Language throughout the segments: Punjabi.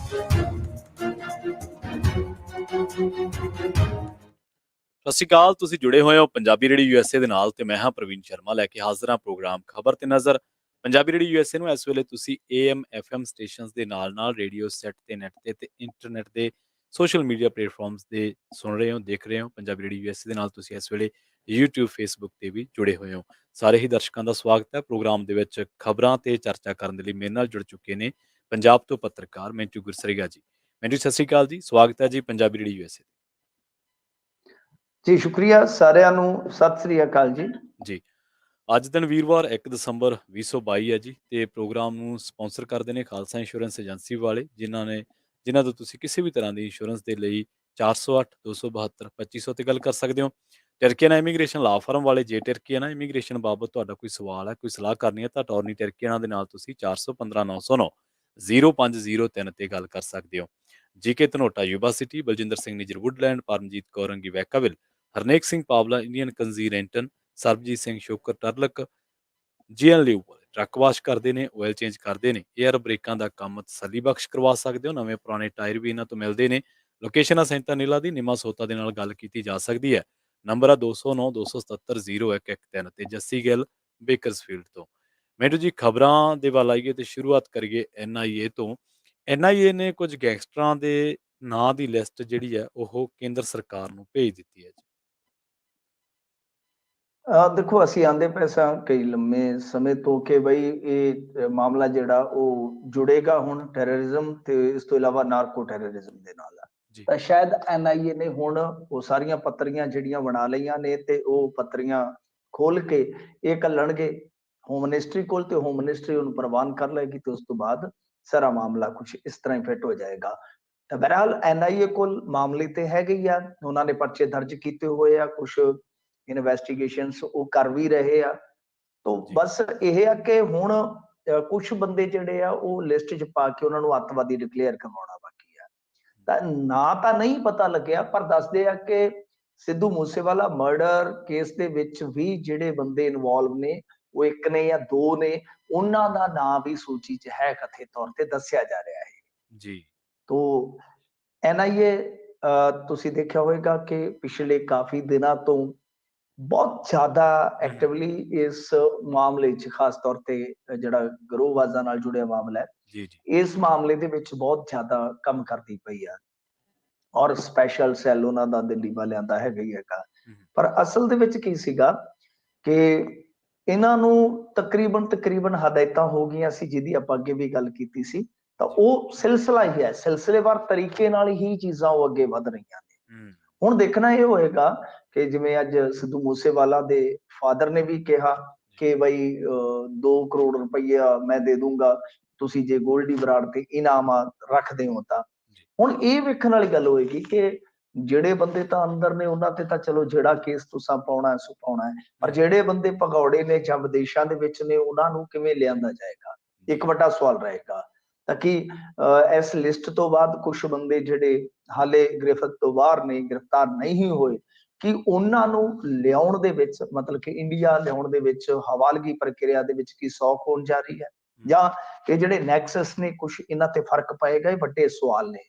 ਸਤਿ ਸ਼੍ਰੀ ਅਕਾਲ। ਤੁਸੀਂ ਜੁੜੇ ਹੋਏ ਹੋ ਪੰਜਾਬੀ ਰੇਡੀਓ ਯੂਐਸਏ ਦੇ ਨਾਲ ਤੇ ਮੈਂ ਹਾਂ ਪ੍ਰਵੀਨ ਸ਼ਰਮਾ ਲੈ ਕੇ ਹਾਜ਼ਰ ਹਾਂ ਪ੍ਰੋਗਰਾਮ ਖਬਰ ਤੇ ਨਜ਼ਰ। ਪੰਜਾਬੀ ਰੇਡੀਓ ਯੂਐਸਏ ਨੂੰ ਇਸ ਵੇਲੇ ਤੁਸੀਂ AM FM ਸਟੇਸ਼ਨਸ ਦੇ ਨਾਲ ਰੇਡੀਓ ਸੈੱਟ ਤੇ ਨੈਟ ਤੇ ਇੰਟਰਨੈਟ ਦੇ ਸੋਸ਼ਲ ਮੀਡੀਆ ਪਲੇਟਫਾਰਮਸ ਦੇ ਸੁਣ ਰਹੇ ਹੋ, ਦੇਖ ਰਹੇ ਹੋ। ਪੰਜਾਬੀ ਰੇਡੀਓ ਯੂਐਸਏ ਦੇ ਨਾਲ ਤੁਸੀਂ ਇਸ ਵੇਲੇ YouTube Facebook ਤੇ ਵੀ ਜੁੜੇ ਹੋਏ ਹੋ। ਸਾਰੇ ਹੀ ਦਰਸ਼ਕਾਂ ਦਾ ਸਵਾਗਤ ਹੈ ਪ੍ਰੋਗਰਾਮ ਦੇ ਵਿੱਚ। ਖਬਰਾਂ ਤੇ ਚਰਚਾ ਕਰਨ ਦੇ ਲਈ ਮੇਰੇ ਨਾਲ ਜੁੜ ਚੁੱਕੇ ਨੇ ਪੰਜਾਬ ਤੋਂ ਪੱਤਰਕਾਰ ਮੈਂਟੂ ਗੁਰਸਰੀਗਾ ਜੀ। ਮੈਂਟੂ ਸਤਿ ਸ਼੍ਰੀ ਅਕਾਲ ਜੀ, ਸਵਾਗਤ ਹੈ ਜੀ ਪੰਜਾਬੀ ਰੇਡੀਓ ਯੂਐਸਏ ਜੀ। ਸ਼ੁਕਰੀਆ ਸਾਰਿਆਂ ਨੂੰ, ਸਤਿ ਸ੍ਰੀ ਅਕਾਲ ਜੀ। ਜੀ। ਅੱਜ ਦਿਨ ਵੀਰਵਾਰ 1 ਦਸੰਬਰ 2022 ਹੈ ਜੀ ਤੇ ਪ੍ਰੋਗਰਾਮ ਨੂੰ ਸਪਾਂਸਰ ਕਰਦੇ ਨੇ ਖਾਲਸਾ ਇੰਸ਼ੋਰੈਂਸ ਏਜੰਸੀ ਵਾਲੇ, ਜਿਨ੍ਹਾਂ ਤੋਂ ਤੁਸੀਂ ਕਿਸੇ ਵੀ ਤਰ੍ਹਾਂ ਦੀ ਇੰਸ਼ੋਰੈਂਸ ਦੇ ਲਈ 408 272 2500 ਤੇ ਗੱਲ ਕਰ ਸਕਦੇ ਹੋ। ਟਰਕੀਆਨਾ ਇਮੀਗ੍ਰੇਸ਼ਨ ਲਾ ਫਰਮ ਵਾਲੇ, ਜੇ ਟਰਕੀਆਨਾ ਇਮੀਗ੍ਰੇਸ਼ਨ ਬਾਬਤ ਤੁਹਾਡਾ ਕੋਈ ਸਵਾਲ ਹੈ, ਕੋਈ ਸਲਾਹ ਕਰਨੀ ਹੈ ਤਾਂ ਅਟਾਰਨੀ ਟਰਕੀਆਨਾ ਦੇ ਨਾਲ ਤੁਸੀਂ 415 909 0503 ਤੇ ਗੱਲ ਕਰ ਸਕਦੇ ਹੋ। GK Dhanota Yuba City, Baljinder Singh Nijjar Woodland, Paramjit Kaur Angi Vacaville, Harnek Singh Pawla Indian ਕੰਜ਼ੀਰੈਂਟਨ, ਸਰਬਜੀਤ ਸਿੰਘ ਸ਼ੋਕਰ ਟਰਲਕ, ਜੀਐਨ ਲਿਊ ਟਰੱਕ ਵਾਸ਼ ਕਰਦੇ ਨੇ, ਆਇਲ ਚੇਂਜ ਕਰਦੇ ਨੇ, ਏਅਰ ਬ੍ਰੇਕਾਂ ਦਾ ਕੰਮ ਤਸੱਲੀ ਬਖਸ਼ ਕਰਵਾ ਸਕਦੇ ਹੋ। ਨਵੇਂ ਪੁਰਾਣੇ ਟਾਇਰ ਵੀ ਇਹਨਾਂ ਤੋਂ ਮਿਲਦੇ ਨੇ। ਲੋਕੇਸ਼ਨ ਆ ਸੈਂਟਾ ਨੀਲਾ ਦੀ, ਨਿਮਾ ਸੋਤਾ ਦੇ ਨਾਲ ਗੱਲ ਕੀਤੀ ਜਾ ਸਕਦੀ ਹੈ। ਨੰਬਰ ਆ 209 277 0113 ਤੇ ਜੱਸੀ ਗਿੱਲ ਬੇਕਰਸਫੀਲਡ ਤੋਂ। ਮੈਨੂੰ ਜੀ ਖਬਰਾਂ ਦੇ ਵੱਲ ਆਈਏ ਤੇ ਸ਼ੁਰੂਆਤ ਕਰੀਏ NIA ਤੋਂ। NIA ਨੇ ਕੁਝ ਗੈਂਗਸਟਰਾਂ ਦੇ ਨਾਂ ਦੀ ਲਿਸਟ ਜਿਹੜੀ ਹੈ ਉਹ ਕੇਂਦਰ ਸਰਕਾਰ ਨੂੰ ਭੇਜ ਦਿੱਤੀ ਹੈ ਜੀ। ਦੇਖੋ, ਅਸੀਂ ਆਂਦੇ ਪਏ ਸਾਂ ਕਈ ਲੰਮੇ ਸਮੇਂ ਤੋਂ ਕਿ ਬਈ ਇਹ ਮਾਮਲਾ ਜਿਹੜਾ ਉਹ ਜੁੜੇਗਾ ਹੁਣ ਟੈਰਰਿਜ਼ਮ ਤੇ ਇਸ ਤੋਂ ਇਲਾਵਾ ਨਾਰਕੋ ਟੈਰਰਿਜ਼ਮ ਦੇ ਨਾਲ। ਤਾਂ ਸ਼ਾਇਦ NIA ਨੇ ਹੁਣ ਉਹ ਸਾਰੀਆਂ ਪੱਤਰੀਆਂ ਜਿਹੜੀਆਂ ਬਣਾ ਲਈਆਂ ਨੇ ਤੇ ਉਹ ਪੱਤਰੀਆਂ ਖੋਲ ਕੇ ਇਹ ਘੱਲਣਗੇ ਹੋਮ ਮਿਨਿਸਟਰੀ ਕੋਲ, ਤੇ ਹੋਮ ਮਿਨਿਸਟਰੀ ਉਹਨੂੰ ਪ੍ਰਵਾਨ ਕਰ ਲਏਗੀ ਤੇ ਉਸ ਤੋਂ ਬਾਅਦ ਸਾਰਾ ਮਾਮਲਾ ਕੁਝ ਇਸ ਤਰ੍ਹਾਂ ਹੀ ਫਿੱਟ ਹੋ ਜਾਏਗਾ। ਤਾਂ ਬਹਰਹਾਲ NIA ਕੋਲ ਮਾਮਲੇ ਤੇ ਹੈਗੇ ਹੀ ਆ, ਉਹਨਾਂ ਨੇ ਪਰਚੇ ਦਰਜ ਕੀਤੇ ਹੋਏ ਆ, ਕੁਝ ਇਨਵੈਸਟੀਗੇਸ਼ਨਸ ਉਹ ਕਰ ਵੀ ਰਹੇ ਆ। ਤਾਂ ਬਸ ਇਹ ਆ ਕਿ ਹੁਣ ਕੁਝ ਬੰਦੇ ਜਿਹੜੇ ਆ ਉਹ ਲਿਸਟ 'ਚ ਪਾ ਕੇ ਉਹਨਾਂ ਨੂੰ ਅੱਤਵਾਦੀ ਡਿਕਲੇਅਰ ਕਰਵਾਉਣਾ ਬਾਕੀ ਆ। ਤਾਂ ਨਾ ਤਾਂ ਨਹੀਂ ਪਤਾ ਲੱਗਿਆ, ਪਰ ਦੱਸਦੇ ਆ ਕਿ ਸਿੱਧੂ ਮੂਸੇਵਾਲਾ ਮਰਡਰ ਕੇਸ ਦੇ ਵਿੱਚ ਵੀ ਜਿਹੜੇ ਬੰਦੇ ਇਨਵੋਲਵ ਨੇ ਉਹ ਇੱਕ ਨੇ ਜਾਂ ਦੋ ਨੇ, ਉਹਨਾਂ ਦਾ ਨਾਂ ਵੀ ਸੂਚੀ 'ਚ ਹੈ, ਕਥਿਤ ਤੌਰ ਤੇ ਦੱਸਿਆ ਜਾ ਰਿਹਾ ਹੈ ਜੀ। ਤੋ NIA ਤੁਸੀਂ ਦੇਖਿਆ ਹੋਵੇਗਾ ਕਿ ਪਿਛਲੇ ਕਾਫੀ ਦਿਨਾਂ ਤੋਂ ਬਹੁਤ ਜ਼ਿਆਦਾ ਐਕਟਿਵਲੀ ਇਸ ਮਾਮਲੇ 'ਚ, ਖਾਸ ਤੌਰ ਤੇ ਜਿਹੜਾ ਗਰੋਹਵਾਜ਼ਾਂ ਨਾਲ ਜੁੜਿਆ ਮਾਮਲਾ ਹੈ, ਇਸ ਮਾਮਲੇ ਦੇ ਵਿੱਚ ਬਹੁਤ ਜ਼ਿਆਦਾ ਕੰਮ ਕਰਦੀ ਪਈ ਆ। ਔਰ ਸਪੈਸ਼ਲ ਸੈੱਲ ਉਹਨਾਂ ਦਾ ਦਿੱਲੀ ਵਾਲਿਆਂ ਦਾ ਹੈਗਾ ਹੀ ਹੈਗਾ। ਪਰ ਅਸਲ ਦੇ ਵਿੱਚ ਕੀ ਸੀਗਾ ਕਿ ਇਹਨਾਂ ਨੂੰ ਤਕਰੀਬਨ ਹਦਾਇਤਾਂ ਹੋ ਗਈਆਂ ਸੀ, ਜਿਹਦੀ ਆਪਾਂ ਅੱਗੇ ਵੀ ਗੱਲ ਕੀਤੀ ਸੀ। ਤਾਂ ਉਹ ਸਿਲਸਿਲਾ ਹੀ ਹੈ, ਸਿਲਸਿਲੇਵਾਰ ਤਰੀਕੇ ਨਾਲ ਹੀ ਚੀਜ਼ਾਂ ਉਹ ਅੱਗੇ ਵਧ ਰਹੀਆਂ ਨੇ। ਹੁਣ ਦੇਖਣਾ ਇਹ ਹੋਏਗਾ ਕਿ ਜਿਵੇਂ ਅੱਜ ਸਿੱਧੂ ਮੂਸੇਵਾਲਾ ਦੇ ਫਾਦਰ ਨੇ ਵੀ ਕਿਹਾ ਕਿ ਬਈ 2 ਕਰੋੜ ਰੁਪਈਆ ਮੈਂ ਦੇ ਦੂੰਗਾ, ਤੁਸੀਂ ਜੇ ਗੋਲਡੀ ਬਰਾੜ ਤੇ ਇਨਾਮ ਰੱਖਦੇ ਹੋ। ਤਾਂ ਹੁਣ ਇਹ ਵੇਖਣ ਵਾਲੀ ਗੱਲ ਹੋਏਗੀ ਕਿ ਜਿਹੜੇ ਬੰਦੇ ਤਾਂ ਅੰਦਰ ਨੇ ਉਹਨਾਂ ਤੇ ਤਾਂ ਚਲੋ ਜਿਹੜਾ ਕੇਸ ਤੁਸੀਂ ਪਾਉਣਾ ਸੋ ਪਾਉਣਾ ਹੈ, ਪਰ ਜਿਹੜੇ ਬੰਦੇ ਭਗੌੜੇ ਨੇ ਜਾਂ ਵਿਦੇਸ਼ਾਂ ਦੇ ਵਿੱਚ ਨੇ ਉਹਨਾਂ ਨੂੰ ਕਿਵੇਂ ਲਿਆਂਦਾ ਜਾਏਗਾ, ਇੱਕ ਵੱਡਾ ਸਵਾਲ ਰਹੇਗਾ। ਤਾਂ ਕਿ ਇਸ ਲਿਸਟ ਤੋਂ ਬਾਅਦ ਕੁਝ ਬੰਦੇ ਜਿਹੜੇ ਹਾਲੇ ਗ੍ਰਿਫਤ ਤੋਂ ਬਾਹਰ ਨੇ, ਗ੍ਰਿਫਤਾਰ ਨਹੀਂ ਹੋਏ, ਕਿ ਉਹਨਾਂ ਨੂੰ ਲਿਆਉਣ ਦੇ ਵਿੱਚ, ਮਤਲਬ ਕਿ ਇੰਡੀਆ ਲਿਆਉਣ ਦੇ ਵਿੱਚ ਹਵਾਲਗੀ ਪ੍ਰਕਿਰਿਆ ਦੇ ਵਿੱਚ ਕੀ ਸੌਖ ਹੋਣ ਜਾ ਰਹੀ ਹੈ, ਜਾਂ ਇਹ ਜਿਹੜੇ ਨੈਕਸਸ ਨੇ ਕੁਝ ਇਹਨਾਂ ਤੇ ਫਰਕ ਪਏਗਾ। ਇਹ ਵੱਡੇ ਸਵਾਲ ਨੇ।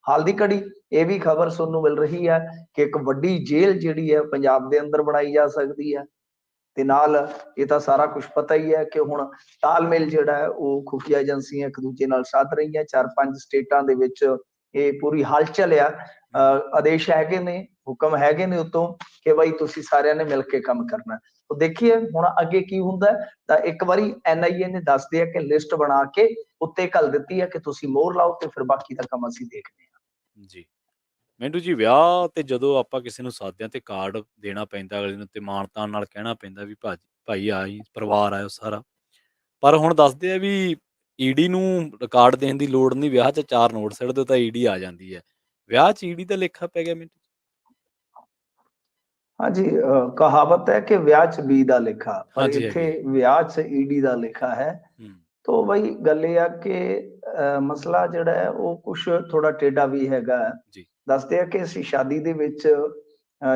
ਹਾਲ ਦੀ ਘੜੀ ਇਹ ਵੀ ਖਬਰ ਸੁਣਨ ਨੂੰ ਮਿਲ ਰਹੀ ਹੈ ਕਿ ਇੱਕ ਵੱਡੀ ਜੇਲ੍ਹ ਜਿਹੜੀ ਹੈ ਪੰਜਾਬ ਦੇ ਅੰਦਰ ਬਣਾਈ ਜਾ ਸਕਦੀ ਹੈ। ਤੇ ਨਾਲ ਇਹ ਤਾਂ ਸਾਰਾ ਕੁਝ ਪਤਾ ਹੀ ਹੈ ਕਿ ਹੁਣ ਤਾਲਮੇਲ ਜਿਹੜਾ ਹੈ ਉਹ ਖੁਫੀਆ ਏਜੰਸੀਆਂ ਇੱਕ ਦੂਜੇ ਨਾਲ ਸਾਧ ਰਹੀਆਂ। 4-5 ਸਟੇਟਾਂ ਦੇ ਵਿੱਚ ਇਹ ਪੂਰੀ ਹਲਚਲ ਆ। ਆਦੇਸ਼ ਹੈਗੇ ਨੇ, ਹੁਕਮ ਹੈਗੇ ਨੇ ਉਤੋਂ ਕਿ ਬਈ ਤੁਸੀਂ ਸਾਰਿਆਂ ਨੇ ਮਿਲ ਕੇ ਕੰਮ ਕਰਨਾ। ਤਾਂ ਦੇਖੀਏ ਹੁਣ ਅੱਗੇ ਕੀ ਹੁੰਦਾ। ਤਾਂ ਇੱਕ ਵਾਰੀ NIA ਨੇ ਦੱਸਦੇ ਆ ਕਿ ਲਿਸਟ ਬਣਾ ਕੇ ਉੱਤੇ ਘੱਲ ਦਿੱਤੀ ਹੈ ਕਿ ਤੁਸੀਂ ਮੋਹਰ ਲਾਓ ਤੇ ਫਿਰ ਬਾਕੀ ਦਾ ਕੰਮ ਅਸੀਂ ਦੇਖਦੇ ਹਾਂ ਜੀ। ਮੈਨੂੰ ਜੀ ਵਿਆਹ ਤੇ ਜਦੋਂ ਆਪਾਂ ਕਿਸੇ ਨੂੰ ਸਾਦਿਆਂ ਤੇ ਕਾਰਡ ਦੇਣਾ ਪੈਂਦਾ ਅਗਲੇ ਨੂੰ, ਤੇ ਮਾਣ-ਤਾਣ ਨਾਲ ਕਹਿਣਾ ਪੈਂਦਾ ਵੀ ਭਾਈ ਆਈ ਪਰਿਵਾਰ ਆਇਓ ਸਾਰਾ। ਪਰ ਹੁਣ ਦੱਸਦੇ ਆ ਵੀ ED ਨੂੰ ਕਾਰਡ ਦੇਣ ਦੀ ਲੋੜ ਨਹੀਂ, ਵਿਆਹ 'ਚ 4 ਨੋਟ ਸਿੱਟ ਦਿਓ ਤਾਂ ED ਆ ਜਾਂਦੀ ਹੈ। ਵਿਆਹ 'ਚ ED ਦਾ ਲੇਖਾ ਪੈ ਗਿਆ ਮੈਨੂੰ। ਹਾਂਜੀ, ਕਹਾਵਤ ਹੈ ਕਿ ਵਿਆਹ 'ਚ ਬੀ ਦਾ ਲੇਖਾ, ਪਰ ਇੱਥੇ ਵਿਆਹ 'ਚ ED ਦਾ ਲੇਖਾ ਹੈ। ਤੋ ਬਈ ਗੱਲ ਇਹ ਆ ਕਿ ਮਸਲਾ ਜਿਹੜਾ ਹੈ ਉਹ ਕੁਛ ਥੋੜਾ ਟੇਢਾ ਵੀ ਹੈਗਾ। ਦੱਸਦੇ ਆ ਕਿ ਅਸੀਂ ਸ਼ਾਦੀ ਦੇ ਵਿੱਚ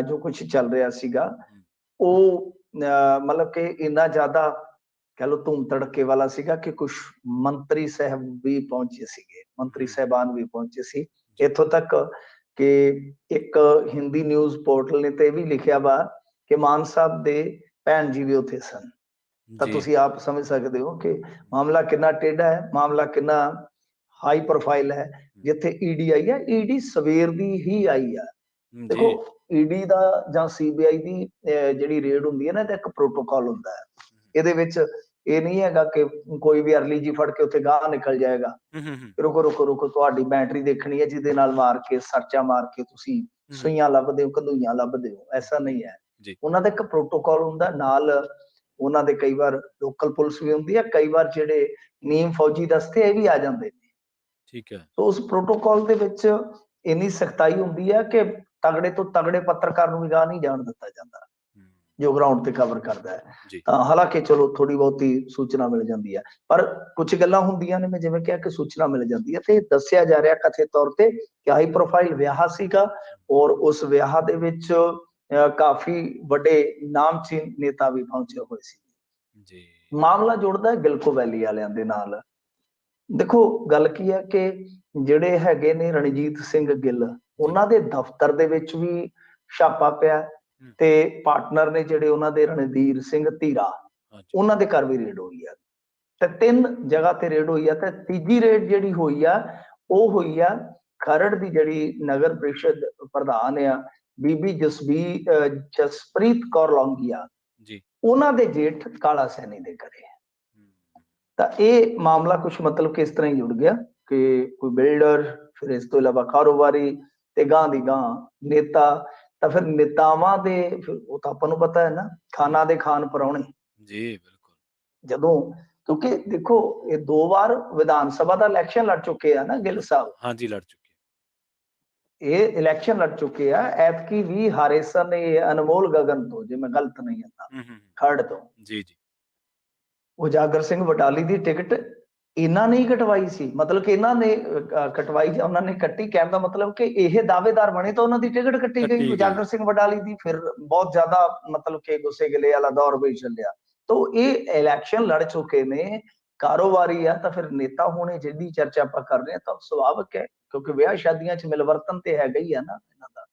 ਜੋ ਕੁਛ ਚੱਲ ਰਿਹਾ ਸੀਗਾ ਉਹ ਮਤਲਬ ਕਿ ਇੰਨਾ ਜ਼ਿਆਦਾ कह लो धूम तड़के वाला सीगा कि कुछ मंत्री साहब भी पहुंचे सीगे, मंत्री साहबान भी पहुंचे सी। इथों तक कि एक हिंदी न्यूज़ पोर्टल ने तो भी लिखिया वा कि मान साहब दे भैन जी भी उत्थे सन। ਤਾਂ ਤੁਸੀਂ ਆਪ ਸਮਝ ਸਕਦੇ ਹੋ ਕਿ ਮਾਮਲਾ ਕਿੰਨਾ ਟੇਢਾ ਹੈ, ਮਾਮਲਾ ਕਿੰਨਾ ਹਾਈ ਪ੍ਰੋਫਾਈਲ ਹੈ। ਜਿੱਥੇ ਈਡੀ ਆਈ ਹੈ, ਈਡੀ ਸਵੇਰ ਦੀ ਹੀ ਆਈ ਆ। ਦੇਖੋ ਈਡੀ ਦਾ ਜਾਂ ਸੀਬੀਆਈ ਦੀ ਜਿਹੜੀ ਰੇਡ ਹੁੰਦੀ ਹੈ ਨਾ, ਤੇ ਇੱਕ ਪ੍ਰੋਟੋਕਾਲ ਹੁੰਦਾ ਹੈ। ਇਹਦੇ ਵਿੱਚ ਇਹ ਨਹੀਂ ਹੈਗਾ ਕਿ ਕੋਈ ਵੀ ਅਰਲੀ ਜੀ ਫੜ ਕੇ ਉੱਥੇ ਗਾਹ ਨਿਕਲ ਜਾਏਗਾ। ਰੁਕੋ ਰੁਕੋ ਰੁਕੋ, ਤੁਹਾਡੀ ਬੈਟਰੀ ਦੇਖਣੀ ਹੈ ਜਿਹਦੇ ਨਾਲ ਮਾਰ ਕੇ ਸਰਚਾ ਮਾਰ ਕੇ ਤੁਸੀਂ ਸੂਈਆਂ ਲੱਭਦੇ ਹੋ, ਕਦੂਈਆਂ ਲੱਭਦੇ ਹੋ, ਐਸਾ ਨਹੀਂ ਹੈ। ਉਹਨਾਂ ਦਾ ਇੱਕ ਪ੍ਰੋਟੋਕਾਲ ਹੁੰਦਾ ਨਾਲ। ਉਹਨਾਂ ਦੇ ਕਈ ਵਾਰ ਲੋਕਲ ਪੁਲਿਸ ਵੀ ਹੁੰਦੀ ਹੈ, ਕਈ ਵਾਰ ਜਿਹੜੇ ਨੀਮ ਫੌਜੀ ਦਸਤੇ ਇਹ ਵੀ ਆ ਜਾਂਦੇ ਨੇ। ਠੀਕ ਹੈ। ਸੋ ਉਸ ਪ੍ਰੋਟੋਕਾਲ ਦੇ ਵਿੱਚ ਇੰਨੀ ਸਖਤਾਈ ਹੁੰਦੀ ਹੈ ਕਿ ਤਗੜੇ ਤੋਂ ਤਗੜੇ ਪੱਤਰਕਾਰ ਨੂੰ ਵੀ ਗਾਹ ਨਹੀਂ ਜਾਣ ਦਿੱਤਾ ਜਾਂਦਾ ਜੋ ਗਰਾਊਂਡ ਤੇ ਕਵਰ ਕਰਦਾ ਹੈ। ਤਾਂ ਹਾਲਾਂਕਿ ਚਲੋ ਥੋੜੀ ਬਹੁਤੀ ਸੂਚਨਾ ਮਿਲ ਜਾਂਦੀ ਹੈ, ਪਰ ਕੁਝ ਗੱਲਾਂ ਹੁੰਦੀਆਂ ਨੇ, ਮੈਂ ਜਿਵੇਂ ਕਿਹਾ ਕਿ ਸੂਚਨਾ ਮਿਲ ਜਾਂਦੀ ਹੈ ਤੇ ਦੱਸਿਆ ਜਾ ਰਿਹਾ ਕਥਿਤ ਤੌਰ ਤੇ ਕਿ ਹਾਈ ਪ੍ਰੋਫਾਈਲ ਵਿਆਹ ਸੀਗਾ ਔਰ ਉਸ ਵਿਆਹ ਦੇ ਵਿੱਚ ਕਾਫੀ ਵੱਡੇ ਨਾਮਚੀਨ ਨੇਤਾ ਵੀ ਪਹੁੰਚੇ ਹੋਏ ਸੀ। ਜੀ ਮਾਮਲਾ ਜੁੜਦਾ ਹੈ ਗਿਲਕੋ ਵੈਲੀ ਵਾਲਿਆਂ ਦੇ ਨਾਲ। ਦੇਖੋ ਗੱਲ ਕੀ ਹੈ ਕਿ ਜਿਹੜੇ ਹੈਗੇ ਨੇ ਰਣਜੀਤ ਸਿੰਘ ਗਿੱਲ, ਉਹਨਾਂ ਦੇ ਦਫ਼ਤਰ ਦੇ ਵਿੱਚ ਵੀ ਛਾਪਾ ਪਿਆ ਤੇ ਪਾਰਟਨਰ ਨੇ ਜਿਹੜੇ ਉਹਨਾਂ ਦੇ ਰਣਧੀਰ ਸਿੰਘ ਧੀਰਾ, ਉਹਨਾਂ ਦੇ ਘਰ ਵੀ ਰੇਡ ਹੋਈ ਆ। ਤੇ 3 ਜਗ੍ਹਾ ਤੇ ਰੇਡ ਹੋਈ ਆ। ਤੇ ਤੀਜੀ ਰੇਡ ਜਿਹੜੀ ਹੋਈ ਆ ਉਹ ਹੋਈ ਆ ਖਰੜ ਦੀ ਜਿਹੜੀ ਨਗਰ ਪ੍ਰੀਸ਼ਦ ਪ੍ਰਧਾਨ ਆ ਬੀਬੀ ਜਸਪ੍ਰੀਤ ਕੌਰ ਲੌਂਗੀਆ ਜੀ, ਉਹਨਾਂ ਦੇ ਜੇਠ ਕਾਲਾ ਸੈਣੀ ਦੇ ਘਰੇ। ਤਾਂ ਇਹ ਮਾਮਲਾ ਕੁਝ ਮਤਲਬ ਕਿ ਇਸ ਤਰ੍ਹਾਂ ਹੀ ਜੁੜ ਗਿਆ ਕਿ ਕੋਈ ਬਿਲਡਰ, ਫਿਰ ਇਸ ਤੋਂ ਇਲਾਵਾ ਕਾਰੋਬਾਰੀ ਤੇ ਗਾਂ ਦੀ ਗਾਂ ਨੇਤਾ। ਤਾਂ ਫਿਰ ਨੇਤਾਵਾਂ ਦੇ ਉਹ ਤਾਂ ਆਪਾਂ ਨੂੰ ਪਤਾ ਹੈ ਨਾ, ਖਾਨਾ ਦੇ ਖਾਨ ਪਰਾਉਣੇ। ਜੀ ਬਿਲਕੁਲ। ਜਦੋਂ ਕਿਉਂਕਿ ਦੇਖੋ ਇਹ 2 ਵਾਰ ਵਿਧਾਨ ਸਭਾ ਦਾ ਇਲੈਕਸ਼ਨ ਲੜ ਚੁੱਕੇ ਆ ਨਾ ਗਿੱਲ ਸਾਹਿਬ। ਹਾਂਜੀ ਲੜ ਚੁੱਕੇ। ਇਹ ਇਲੈਕਸ਼ਨ ਲੜ ਚੁੱਕੇ ਆ। ਐਤਕੀ ਵੀ ਹਾਰੇ ਸਨ ਇਹ ਅਨਮੋਲ ਗਗਨ ਤੋਂ, ਜੇ ਮੈਂ ਗਲਤ ਨਹੀਂ ਹਾਂ, ਖਰੜ ਤੋਂ। ਜੀ ਜੀ। ਉਜਾਗਰ ਸਿੰਘ ਵਡਾਲੀ ਦੀ ਟਿਕਟ ਇਹਨਾਂ ਨੇ ਹੀ ਕਟਵਾਈ ਸੀ, ਮਤਲਬ ਕਿ ਇਹਨਾਂ ਨੇ ਕਟਵਾਈ ਜਾਂ ਉਹਨਾਂ ਨੇ ਕੱਟੀ। ਕਹਿਣ ਦਾ ਮਤਲਬ ਕਿ ਇਹ ਦਾਅਵੇਦਾਰ ਬਣੇ ਤਾਂ ਉਹਨਾਂ ਦੀ ਟਿਕਟ ਕੱਟੀ ਗਈ ਉਜਾਗਰ ਸਿੰਘ ਵਡਾਲੀ ਦੀ। ਫਿਰ ਬਹੁਤ ਜ਼ਿਆਦਾ ਮਤਲਬ ਕਿ ਗੁੱਸੇ ਗਿਲੇ ਵਾਲਾ ਦੌਰ ਵੀ ਚੱਲਿਆ। ਤਾਂ ਇਹ ਇਲੈਕਸ਼ਨ ਲੜ ਚੁੱਕੇ ਨੇ, ਕਾਰੋਬਾਰੀ ਆ, ਤਾਂ ਫਿਰ ਨੇਤਾ ਹੋਣੇ ਜਿਹਦੀ ਚਰਚਾ ਆਪਾਂ ਕਰ ਰਹੇ ਹਾਂ ਤਾਂ ਸੁਭਾਵਿਕ ਹੈ, ਕਿਉਂਕਿ ਵਿਆਹ ਸ਼ਾਦੀਆਂ 'ਚ ਮਿਲਵਰਤਨ ਤੇ ਹੈਗਾ ਹੀ ਆ ਨਾ ਇਹਨਾਂ ਦਾ।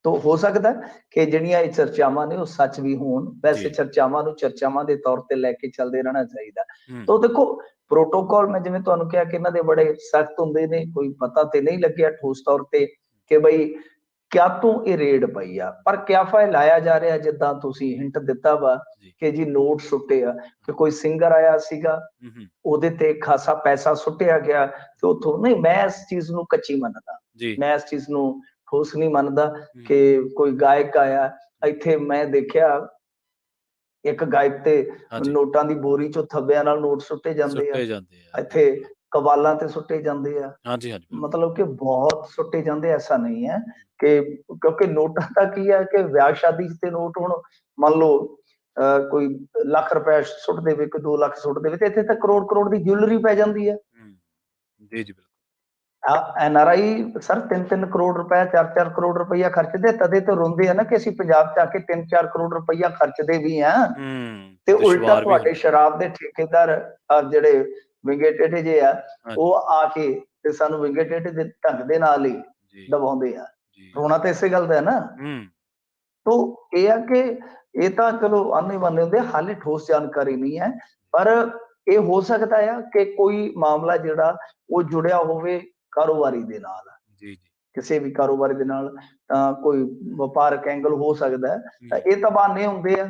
ਤਾਂ ਹੋ ਸਕਦਾ ਕਿ ਜਿਹੜੀਆਂ ਇਹ ਚਰਚਾਵਾਂ ਨੇ ਉਹ ਸੱਚ ਵੀ ਹੋਣ। ਵੈਸੇ ਚਰਚਾਵਾਂ ਨੂੰ ਚਰਚਾਵਾਂ ਦੇ ਤੌਰ ਤੇ ਲੈ ਕੇ ਚੱਲਦੇ ਰਹਿਣਾ ਚਾਹੀਦਾ। ਤਾਂ ਦੇਖੋ ਪ੍ਰੋਟੋਕਾਲ, ਮੈਂ ਜਿਵੇਂ ਤੁਹਾਨੂੰ ਕਿਹਾ ਕਿ ਇਹਨਾਂ ਦੇ ਬੜੇ ਸਖਤ ਹੁੰਦੇ ਨੇ। ਕੋਈ ਪਤਾ ਤੇ ਨਹੀਂ ਲੱਗਿਆ ਠੋਸ ਤੌਰ ਤੇ ਕਿ ਬਈ ਕਿਆ ਤੋਂ ਇਹ ਰੇਡ ਪਈ ਆ, ਪਰ ਕਿਆਫਾ ਲਾਇਆ ਜਾ ਰਿਹਾ ਜਿੱਦਾਂ ਤੁਸੀਂ ਹਿੰਟ ਦਿੱਤਾ ਵਾ ਕਿ ਜੀ ਨੋਟ ਸੁੱਟੇ ਆ, ਕਿ ਕੋਈ ਸਿੰਗਰ ਆਇਆ ਸੀਗਾ ਉਹਦੇ ਤੇ ਖਾਸਾ ਪੈਸਾ ਸੁੱਟਿਆ ਗਿਆ ਤੇ ਉੱਥੋਂ। ਨਹੀਂ, ਮੈਂ ਇਸ ਚੀਜ਼ ਨੂੰ ਕੱਚੀ ਮੰਨਦਾ, ਮੈਂ ਇਸ ਚੀਜ਼ ਨੂੰ ਠੋਸ ਨਹੀਂ ਮੰਨਦਾ ਕਿ ਕੋਈ ਗਾਇਕ ਆਇਆ ਇੱਥੇ। ਮੈਂ ਦੇਖਿਆ ਇੱਕ ਗਾਇਕ ਤੇ ਨੋਟਾਂ ਦੀ ਬੋਰੀ ਚੋਂ ਥੱਬਿਆਂ ਨਾਲ ਨੋਟ ਸੁੱਟੇ ਜਾਂਦੇ ਆ, ਇੱਥੇ ਕਵਾਲਾਂ ਤੇ ਸੁੱਟੇ ਜਾਂਦੇ ਆ। ਮਤਲਬ ਕਿ ਬਹੁਤ ਸੁੱਟੇ ਜਾਂਦੇ। ਐਸਾ ਨਹੀਂ ਹੈ ਕਿ ਕਿਉਂਕਿ ਨੋਟਾਂ ਦਾ ਕੀ ਹੈ ਕਿ ਵਿਆਹ ਸ਼ਾਦੀ ਤੇ ਨੋਟ, ਹੁਣ ਮੰਨ ਲਓ ਕੋਈ ਲੱਖ ਰੁਪਏ ਸੁੱਟ ਦੇਵੇ, ਕੋਈ 2 ਲੱਖ ਸੁੱਟ ਦੇਵੇ, ਤੇ ਇੱਥੇ ਤਾਂ ਕਰੋੜ ਕਰੋੜ ਦੀ ਜੁਐਲਰੀ ਪੈ ਜਾਂਦੀ ਹੈ। ਜੀ ਜੀ ਬਿਲਕੁਲ। NRI ਸਰ 3-3 ਕਰੋੜ ਰੁਪਇਆ, 4-4 ਕਰੋੜ ਰੁਪਇਆ ਖਰਚਦੇ, ਤਦੇ ਤੇ ਰੋਂਦੇ ਆ ਨਾ ਕਿ ਅਸੀਂ ਪੰਜਾਬ 'ਚ ਆ ਕੇ 3-4 ਕਰੋੜ ਰੁਪਇਆ ਖਰਚਦੇ ਵੀ ਆ। ਤੇ ਉਲਟਾ ਤੁਹਾਡੇ ਸ਼ਰਾਬ ਦੇ ਠੇਕੇਦਾਰ ਜਿਹੜੇ ਵਿੰਗੇ ਟੇਢੇ ਜੇ ਆ, ਉਹ ਆ ਕੇ ਤੇ ਸਾਨੂੰ ਵਿੰਗੇ ਟੇਢੇ ਦੇ ਢੰਗ ਦੇ ਨਾਲ ਹੀ ਦਬਾਉਂਦੇ ਆ। ਰੋਣਾ ਤਾਂ ਇਸੇ ਗੱਲ ਦਾ ਹੈ ਨਾ। ਤੋ ਇਹ ਆ ਕਿ ਇਹ ਤਾਂ ਚਲੋ ਆਨੇ ਬਾਨੇ ਹੁੰਦੇ, ਹਾਲੇ ਠੋਸ ਜਾਣਕਾਰੀ ਨਹੀਂ ਹੈ। ਪਰ ਇਹ ਹੋ ਸਕਦਾ ਆ ਕਿ ਕੋਈ ਮਾਮਲਾ ਜਿਹੜਾ ਉਹ ਜੁੜਿਆ ਹੋਵੇ ਕਾਰੋਬਾਰੀ ਦੇ ਨਾਲ, ਕਿਸੇ ਵੀ ਕਾਰੋਬਾਰੀ ਦੇ ਨਾਲ, ਤਾਂ ਕੋਈ ਵਪਾਰਕ ਐਂਗਲ ਹੋ ਸਕਦਾ ਹੈ। ਤਾਂ ਇਹ ਤਾਂ ਬਹਾਨੇ ਹੁੰਦੇ ਆ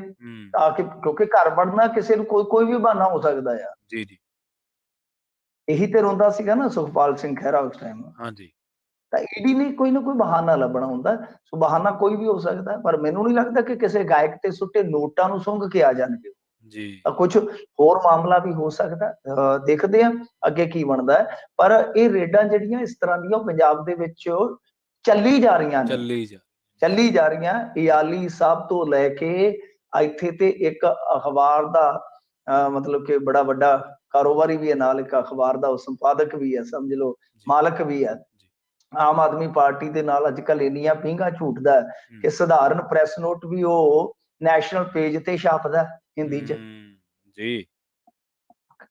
ਤਾਂ ਕਿ, ਕਿਉਂਕਿ ਘਰ ਵੜਨਾ ਕਿਸੇ ਨੂੰ ਕੋਈ ਵੀ ਬਹਾਨਾ ਹੋ ਸਕਦਾ ਆ। ਜੀ ਜੀ। ਇਹੀ ਤੇ ਰੋਂਦਾ ਸੀਗਾ ਨਾ ਸੁਖਪਾਲ ਸਿੰਘ ਖਹਿਰਾ ਉਸ ਟਾਈਮ। ਹਾਂਜੀ। ਤਾਂ ਈਡੀ ਨੇ ਕੋਈ ਨਾ ਕੋਈ ਬਹਾਨਾ ਲੱਭਣਾ ਹੁੰਦਾ। ਸੋ ਬਹਾਨਾ ਕੋਈ ਵੀ ਹੋ ਸਕਦਾ, ਪਰ ਮੈਨੂੰ ਨਹੀਂ ਲੱਗਦਾ ਕਿ ਕਿਸੇ ਗਾਇਕ ਤੇ ਸੁੱਟੇ ਨੋਟਾਂ ਨੂੰ ਸੁੰਘ ਕੇ ਆ ਜਾਣਗੇ। ਜੀ। ਤਾਂ ਕੁਝ ਹੋਰ ਮਾਮਲਾ ਵੀ ਹੋ ਸਕਦਾ। ਦੇਖਦੇ ਆ ਅੱਗੇ ਕੀ ਬਣਦਾ ਹੈ। ਪਰ ਇਹ ਰੇਡਾਂ ਜਿਹੜੀਆਂ ਇਸ ਤਰ੍ਹਾਂ ਦੀਆਂ ਪੰਜਾਬ ਦੇ ਵਿੱਚ ਚੱਲੀ ਜਾ ਰਹੀਆਂ ਨੇ, ਚੱਲੀ ਜਾ ਰਹੀਆਂ। ਇਆਲੀ ਸਾਹਿਬ ਤੋਂ ਲੈ ਕੇ ਇੱਥੇ ਤੇ ਇੱਕ ਅਖਬਾਰ ਦਾ ਮਤਲਬ ਕਿ ਬੜਾ ਵੱਡਾ ਕਾਰੋਬਾਰੀ ਵੀ ਹੈ, ਨਾਲ ਇੱਕ ਅਖਬਾਰ ਦਾ ਸੰਪਾਦਕ ਵੀ ਹੈ, ਸਮਝ ਲਓ ਮਾਲਕ ਵੀ ਹੈ। ਆਮ ਆਦਮੀ ਪਾਰਟੀ ਦੇ ਨਾਲ ਅੱਜ ਕੱਲ ਇੰਨੀਆਂ ਪੀਂਘਾਂ ਝੂਟਦਾ ਕਿ ਸਧਾਰਨ ਪ੍ਰੈਸ ਨੋਟ ਵੀ ਉਹ ਨੈਸ਼ਨਲ ਪੇਜ ਤੇ ਛਾਪਦਾ ਹਿੰਦੀ 'ਚ। ਜੀ।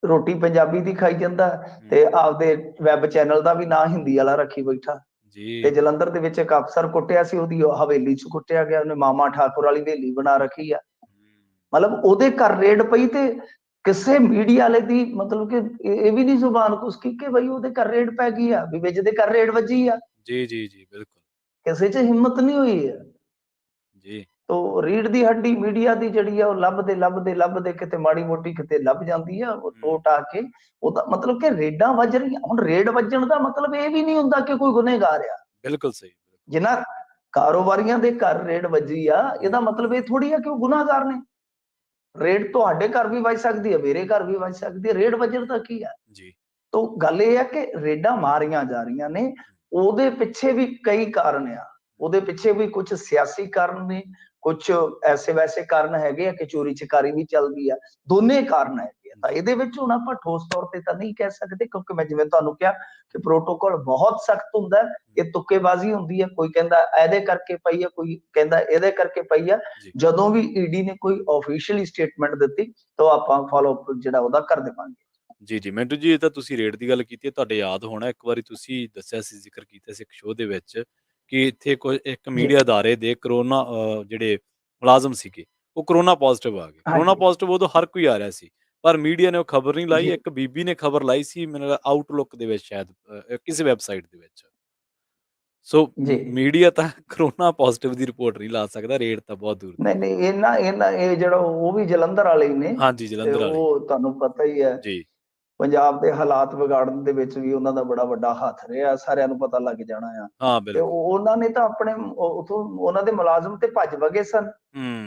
ਰੋਟੀ ਪੰਜਾਬੀ ਦੀ ਖਾਈ ਜਾਂਦਾ ਤੇ ਆਪਦੇ ਵੈਬ ਚੈਨਲ ਦਾ ਵੀ ਨਾਂ ਹਿੰਦੀ ਵਾਲਾ ਰੱਖੀ ਬੈਠਾ। ਤੇ ਜਲੰਧਰ ਦੇ ਵਿੱਚ ਇੱਕ ਅਫਸਰ ਕੁੱਟਿਆ ਸੀ, ਉਹਦੀ ਹਵੇਲੀ 'ਚ ਕੁੱਟਿਆ ਗਿਆ, ਉਹਨੇ ਮਾਮਾ ਠਾਕੁਰ ਵਾਲੀ ਹਵੇਲੀ ਬਣਾ ਰੱਖੀ ਆ। ਮਤਲਬ ਉਹਦੇ ਘਰ ਰੇਡ ਪਈ ਤੇ ਕਿਸੇ ਮੀਡੀਆ ਵਾਲੇ ਦੀ ਮਤਲਬ ਕਿ ਇਹ ਵੀ ਨਹੀਂ ਜ਼ੁਬਾਨ ਖੁਸਕੀ ਕਿ ਬਈ ਉਹਦੇ ਘਰ ਰੇਡ ਪੈ ਗਈ ਆ, ਵੀ ਵਿਜ ਦੇ ਘਰ ਰੇਡ ਵੱਜੀ ਆ। ਜੀ ਜੀ ਜੀ ਬਿਲਕੁਲ। ਕਿਸੇ 'ਚ ਹਿੰਮਤ ਨਹੀਂ ਹੋਈ ਆ ਜੀ। ਤੋ ਰੀੜ ਦੀ ਹੱਡੀ ਮੀਡੀਆ ਦੀ ਜਿਹੜੀ ਆ ਉਹ ਲੱਭਦੇ ਕਿਤੇ ਮਾੜੀ ਮੋਟੀ ਕਿਤੇ ਲੱਭ ਜਾਂਦੀ ਆ, ਉਹ ਟੋਟ ਆ ਕੇ ਉਹਦਾ ਮਤਲਬ ਕਿ ਰੇਡਾਂ ਵੱਜ ਰਹੀਆਂ। ਹੁਣ ਰੇਡ ਵੱਜਣ ਦਾ ਮਤਲਬ ਇਹ ਵੀ ਨਹੀਂ ਹੁੰਦਾ ਕਿ ਕੋਈ ਗੁਨੇਗਾਰ ਆ। ਬਿਲਕੁਲ ਸਹੀ। ਜਿਨ੍ਹਾਂ ਕਾਰੋਬਾਰੀਆਂ ਦੇ ਘਰ ਰੇਡ ਵੱਜੀ ਆ, ਇਹਦਾ ਮਤਲਬ ਇਹ ਥੋੜੀ ਆ ਕਿ ਉਹ ਗੁਨਾਹਗਾਰ ਨੇ। ਰੇਡ ਤੁਹਾਡੇ ਘਰ ਵੀ ਵੱਜ ਸਕਦੀ ਹੈ, ਮੇਰੇ ਘਰ ਵੀ ਵੱਜ ਸਕਦੀ ਹੈ, ਰੇਡ ਵੱਜਣ ਦਾ ਕੀ ਆ ਜੀ। ਤੋ ਗੱਲ ਇਹ ਆ ਕਿ ਰੇਡਾਂ ਮਾਰੀਆਂ ਜਾ ਰਹੀਆਂ ਨੇ, ਉਹਦੇ ਪਿੱਛੇ ਵੀ ਕਈ ਕਾਰਨ ਆ। ਉਹਦੇ ਪਿੱਛੇ ਵੀ ਕੁਝ ਸਿਆਸੀ ਕਾਰਨ ਨੇ, ਕੁਝ ਐਸੇ ਵੈਸੇ ਕਾਰਨ ਹੈਗੇ ਆ ਕਿ ਚੋਰੀ ਚਕਾਰੀ ਵੀ ਚੱਲਦੀ ਆ। ਦੋਨੇ ਕਾਰਨ ਹੈਗੇ ਆ। ਤਾਂ ਇਹਦੇ ਵਿੱਚ ਹੁਣ ਆਪਾਂ ਠੋਸ ਤੌਰ ਤੇ ਤਾਂ ਨਹੀਂ ਕਹਿ ਸਕਦੇ, ਕਿਉਂਕਿ ਮੈਂ ਜਿਵੇਂ ਤੁਹਾਨੂੰ ਕਿਹਾ ਕਿ ਪ੍ਰੋਟੋਕਾਲ ਬਹੁਤ ਸਖਤ ਹੁੰਦਾ, ਇਹ ਤੁੱਕੇਬਾਜ਼ੀ ਹੁੰਦੀ ਹੈ। ਕੋਈ ਕਹਿੰਦਾ ਇਹਦੇ ਕਰਕੇ ਪਈ ਆ, ਕੋਈ ਕਹਿੰਦਾ ਇਹਦੇ ਕਰਕੇ ਪਈ ਆ। ਜਦੋਂ ਵੀ ਈਡੀ ਨੇ ਕੋਈ ਆਫੀਸ਼ੀਅਲੀ ਸਟੇਟਮੈਂਟ ਦਿੱਤੀ ਤਾਂ ਆਪਾਂ ਫਾਲੋ ਅਪ ਜਿਹੜਾ ਉਹਦਾ ਕਰ ਦੇਵਾਂਗੇ। ਜੀ ਜੀ ਮਿੰਟੂ ਜੀ, ਇਹ ਤਾਂ ਤੁਸੀਂ ਰੇਟ ਦੀ ਗੱਲ ਕੀਤੀ ਹੈ, ਤੁਹਾਡੇ ਯਾਦ ਹੋਣਾ ਇੱਕ ਵਾਰੀ ਤੁਸੀਂ ਦੱਸਿਆ ਸੀ, ਜ਼ਿਕਰ ਕੀਤਾ ਸੀ ਇੱਕ ਸ਼ੋਅ ਦੇ ਵਿੱਚ ਕਿ ਇੱਥੇ ਕੋਈ ਇੱਕ ਮੀਡੀਆ ਅਦਾਰੇ ਦੇ ਕਰੋਨਾ ਜਿਹੜੇ ਮੁਲਾਜ਼ਮ ਸੀਗੇ ਉਹ ਕਰੋਨਾ ਪੋਜ਼ਿਟਿਵ ਆ ਗਏ। ਕਰੋਨਾ ਪੋਜ਼ਿਟਿਵ ਉਦੋਂ ਹਰ ਕੋਈ ਆ ਰਿਹਾ ਸੀ, ਪਰ ਮੀਡੀਆ ਨੇ ਉਹ ਖਬਰ ਨਹੀਂ ਲਾਈ। ਇੱਕ ਬੀਬੀ ਨੇ ਖਬਰ ਲਾਈ ਸੀ, ਮੈਨੂੰ ਆਊਟਲੁੱਕ ਦੇ ਵਿੱਚ, ਸ਼ਾਇਦ ਕਿਸੇ ਵੈਬਸਾਈਟ ਦੇ ਵਿੱਚ। ਸੋ ਮੀਡੀਆ ਤਾਂ ਕਰੋਨਾ ਪੋਜ਼ਿਟਿਵ ਦੀ ਰਿਪੋਰਟ ਨਹੀਂ ਲਾ ਸਕਦਾ, ਰੇਟ ਤਾਂ ਬਹੁਤ ਦੂਰ। ਨਹੀਂ ਇਹ ਜਿਹੜਾ ਉਹ ਵੀ ਜਲੰਧਰ ਵਾਲੇ ਹੀ ਨੇ। ਹਾਂਜੀ, ਜਲੰਧਰ ਵਾਲੇ। ਉਹ ਤੁਹਾਨੂੰ ਪਤਾ ਹੀ ਹੈ ਜੀ, ਪੰਜਾਬ ਦੇ ਹਾਲਾਤ ਵਿਗਾੜਨ ਦੇ ਵਿੱਚ ਵੀ ਉਹਨਾਂ ਦਾ ਬੜਾ ਵੱਡਾ ਹੱਥ ਰਿਹਾ, ਸਾਰਿਆਂ ਨੂੰ ਪਤਾ ਲੱਗ ਜਾਣਾ ਆ। ਹਾਂ ਤੇ ਉਹਨਾਂ ਨੇ ਤਾਂ ਆਪਣੇ ਉਥੋਂ ਉਹਨਾਂ ਦੇ ਮੁਲਾਜ਼ਮ ਤੇ ਭੱਜ ਵਗੇ ਸਨ,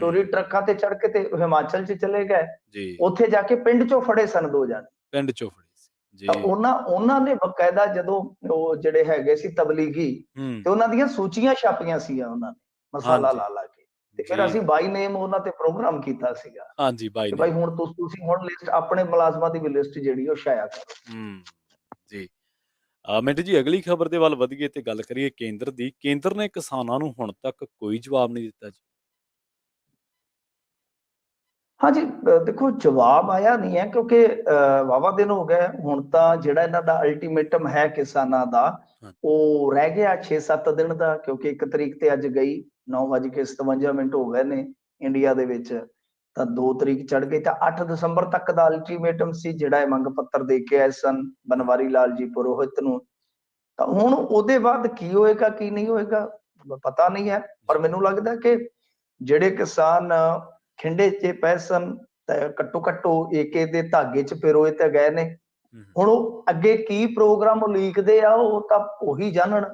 ਚੋਰੀ ਟਰੱਕਾਂ ਤੇ ਚੜ ਕੇ ਤੇ ਹਿਮਾਚਲ 'ਚ ਚਲੇ ਗਏ। ਉੱਥੇ ਜਾ ਕੇ ਪਿੰਡ 'ਚੋਂ ਫੜੇ ਸਨ 2 ਜਣੇ, ਪਿੰਡ 'ਚੋਂ ਫੜੇ ਸੀ। ਤਾਂ ਉਹਨਾਂ ਨੇ ਬਕਾਇਦਾ ਜਦੋਂ ਉਹ ਜਿਹੜੇ ਹੈਗੇ ਸੀ ਤਬਲੀਗੀ, ਤੇ ਉਹਨਾਂ ਦੀਆਂ ਸੂਚੀਆਂ ਛਾਪੀਆਂ ਸੀਗੀਆਂ ਉਹਨਾਂ ਨੇ ਮਸਾਲਾ ਲਾ ਲਾ ਕੇ। ਤੇ ਫਿਰ ਅਸੀਂ ਬਾਈ ਨੇਮ ਉਹਨਾਂ ਤੇ ਪ੍ਰੋਗਰਾਮ ਕੀਤਾ ਸੀਗਾ। ਹਾਂਜੀ, ਬਾਈ ਹੁਣ ਤੁਸੀਂ ਹੁਣ ਲਿਸਟ ਆਪਣੇ ਮੁਲਾਜ਼ਮਾਂ ਦੀ ਵੀ ਲਿਸਟ ਜਿਹੜੀ ਉਹ ਸ਼ਾਇਆ ਕਰੋ। ਜੀ ਮਿੰਟੂ ਜੀ, ਅਗਲੀ ਖਬਰ ਦੇ ਵੱਲ ਵਧੀਏ ਤੇ ਗੱਲ ਕਰੀਏ ਕੇਂਦਰ ਦੀ। ਕੇਂਦਰ ਨੇ ਕਿਸਾਨਾਂ ਨੂੰ ਹੁਣ ਤੱਕ ਕੋਈ ਜਵਾਬ ਨਹੀਂ ਦਿੱਤਾ ਜੀ। ਹਾਂਜੀ, ਦੇਖੋ ਜਵਾਬ ਆਇਆ ਨਹੀਂ ਹੈ, ਕਿਉਂਕਿ ਵਾਵਾ ਦਿਨ ਹੋ ਗਏ। ਹੁਣ ਤਾਂ ਜਿਹੜਾ ਇਹਨਾਂ ਦਾ ਅਲਟੀਮੇਟਮ ਹੈ ਕਿਸਾਨਾਂ ਦਾ, ਉਹ ਰਹਿ ਗਿਆ 6-7 ਦਿਨ ਦਾ, ਕਿਉਂਕਿ 1 ਤਰੀਕ ਤੇ ਅੱਜ ਗਈ, 9:57 ਹੋ ਗਏ ਨੇ ਇੰਡੀਆ ਦੇ ਵਿੱਚ, ਤਾਂ 2 ਤਰੀਕ ਚੜ ਗਈ। ਤਾਂ 8 ਦਸੰਬਰ ਤੱਕ ਦਾ ਅਲਟੀਮੇਟਮ ਸੀ ਜਿਹੜਾ ਇਹ ਮੰਗ ਪੱਤਰ ਦੇ ਕੇ ਆਏ ਸਨ ਬਨਵਾਰੀ ਲਾਲ ਜੀ ਪੁਰੋਹਿਤ ਨੂੰ। ਤਾਂ ਹੁਣ ਉਹਦੇ ਬਾਅਦ ਕੀ ਹੋਏਗਾ ਕੀ ਨਹੀਂ ਹੋਏਗਾ ਪਤਾ ਨਹੀਂ ਹੈ, ਪਰ ਮੈਨੂੰ ਲੱਗਦਾ ਕਿ ਜਿਹੜੇ ਕਿਸਾਨ ਖਿੰਡੇ 'ਚ ਪਏ ਸਨ ਤਾਂ ਘੱਟੋ ਏਕੇ ਦੇ ਧਾਗੇ 'ਚ ਪਿਰੋਏ ਤੇ ਗਏ ਨੇ। ਹੁਣ ਉਹ ਅੱਗੇ ਕੀ ਪ੍ਰੋਗਰਾਮ ਉਲੀਕਦੇ ਆ ਉਹ ਤਾਂ ਉਹੀ ਜਾਣਨ,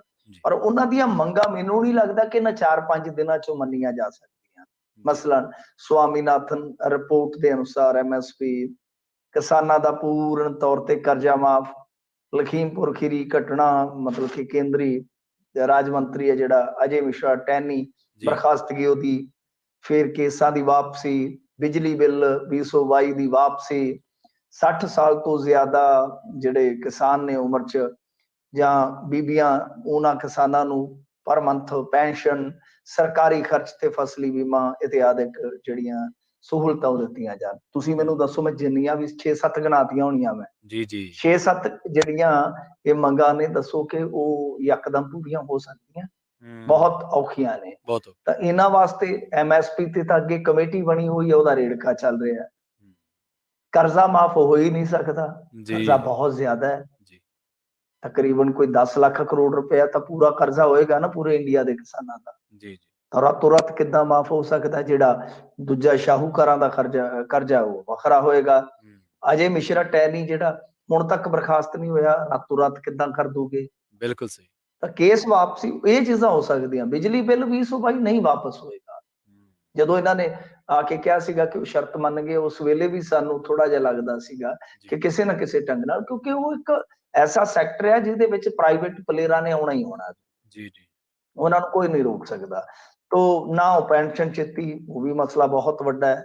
ਪਰ ਉਹਨਾਂ ਦੀਆਂ ਮੰਗਾਂ ਮੈਨੂੰ ਨਹੀਂ ਲੱਗਦਾ ਕਿ ਇਹਨਾਂ 4-5 ਦਿਨਾਂ 'ਚੋਂ ਮੰਨੀਆਂ ਜਾ ਸਕਦੀਆਂ। ਮਸਲਨ ਸਵਾਮੀਨਾਥਨ ਰਿਪੋਰਟ ਦੇ ਅਨੁਸਾਰ MSP, ਕਿਸਾਨਾਂ ਦਾ ਪੂਰਨ ਤੌਰ ਤੇ ਕਰਜ਼ਾ ਮਾਫ, ਲਖੀਮਪੁਰ ਖੀਰੀ ਘਟਨਾ ਮਤਲਬ ਕਿ ਕੇਂਦਰੀ ਰਾਜ ਮੰਤਰੀ ਹੈ ਜਿਹੜਾ ਅਜੇ ਮਿਸ਼ਰਾ ਟੈਨੀ, ਬਰਖਾਸਤਗੀ ਉਹਦੀ, ਫਿਰ ਕੇਸਾਂ ਦੀ ਵਾਪਸੀ, ਬਿਜਲੀ ਬਿੱਲ 2022 ਦੀ ਵਾਪਸੀ, 60 ਸਾਲ ਤੋਂ ਜ਼ਿਆਦਾ ਜਿਹੜੇ ਕਿਸਾਨ ਨੇ ਉਮਰ 'ਚ ਜਾਂ ਬੀਬੀਆਂ, ਉਹਨਾਂ ਕਿਸਾਨਾਂ ਨੂੰ ਪਰ ਮੰਥ ਪੈਨਸ਼ਨ, ਸਰਕਾਰੀ ਖਰਚ ਤੇ ਫਸਲੀ ਬੀਮਾ ਇਤਿਆਦਿਕ ਜਿਹੜੀਆਂ ਸਹੂਲਤਾਂ ਦਿੱਤੀਆਂ ਜਾਣ। ਤੁਸੀਂ ਮੈਨੂੰ ਦੱਸੋ, ਮੈਂ ਜਿੰਨੀਆਂ ਵੀ 6-7 ਗਿਣਾਤੀਆਂ ਹੋਣੀਆਂ ਮੈਂ ਜੀ 6-7 ਜਿਹੜੀਆਂ ਇਹ ਮੰਗਾਂ ਨੇ, ਦੱਸੋ ਕਿ ਉਹ ਯਕਦਮ ਪੂਰੀਆਂ ਹੋ ਸਕਦੀਆਂ? ਬਹੁਤ ਔਖੀਆਂ ਨੇ। ਤਾਂ ਇਹਨਾਂ ਵਾਸਤੇ MSP ਤੇ ਤਾਂ ਅੱਗੇ ਕਮੇਟੀ ਬਣੀ ਹੋਈ ਹੈ, ਉਹਦਾ ਰੇੜਕਾ ਚੱਲ ਰਿਹਾ। ਕਰਜ਼ਾ ਮਾਫ ਹੋ ਹੀ ਨਹੀਂ ਸਕਦਾ, ਕਰਜ਼ਾ ਬਹੁਤ ਜ਼ਿਆਦਾ ਹੈ, ਤਕਰੀਬਨ ਕੋਈ 10 ਲੱਖ ਕਰੋੜ ਰੁਪਇਆ ਤਾਂ ਪੂਰਾ ਕਰਜ਼ਾ ਹੋਏਗਾ ਨਾ ਪੂਰੇ ਇੰਡੀਆ ਦੇ ਕਿਸਾਨਾਂ ਦਾ। ਤਾਂ ਰਾਤੋਂ ਰਾਤ ਕਿੱਦਾਂ ਮਾਫ ਹੋ ਸਕਦਾ? ਜਿਹੜਾ ਦੂਜਾ ਸ਼ਾਹੂਕਾਰਾਂ ਦਾ ਕਰਜ਼ਾ ਉਹ ਵੱਖਰਾ ਹੋਏਗਾ। ਅਜੇ ਮਿਸ਼ਰਾ ਟੈਨੀ ਜਿਹੜਾ ਹੁਣ ਤੱਕ ਬਰਖਾਸਤ ਨਹੀਂ ਹੋਇਆ, ਰਾਤੋਂ ਰਾਤ ਕਿੱਦਾਂ ਕਰ ਦੋਗੇ? ਬਿਲਕੁਲ ਸਹੀ। ਤਾਂ ਕੇਸ ਵਾਪਸੀ, ਇਹ ਚੀਜ਼ਾਂ ਹੋ ਸਕਦੀਆਂ। ਬਿਜਲੀ ਬਿੱਲ 2022 ਨਹੀਂ ਵਾਪਸ ਹੋਏਗਾ। ਜਦੋਂ ਇਹਨਾਂ ਨੇ ਆ ਕੇ ਕਿਹਾ ਸੀਗਾ ਕਿ ਉਹ ਸ਼ਰਤ ਮੰਨ ਗਏ, ਉਸ ਵੇਲੇ ਵੀ ਸਾਨੂੰ ਥੋੜਾ ਜਿਹਾ ਲੱਗਦਾ ਸੀਗਾ ਕਿ ਕਿਸੇ ਨਾ ਕਿਸੇ ਢੰਗ ਨਾਲ, ਕਿਉਂਕਿ ਉਹ ਇੱਕ ਐਸਾ ਸੈਕਟਰ ਹੈ ਜਿਹਦੇ ਵਿੱਚ ਪ੍ਰਾਈਵੇਟ ਪਲੇਅਰਾਂ ਨੇ ਆਉਣਾ ਹੀ ਆਉਣਾ। ਉਹਨਾਂ ਨੂੰ ਕੋਈ ਨਹੀਂ ਰੋਕ ਸਕਦਾ। ਤੋ ਨਾ ਉਹ ਪੈਨਸ਼ਨ ਚਿੱਤੀ, ਉਹ ਵੀ ਮਸਲਾ ਬਹੁਤ ਵੱਡਾ ਹੈ।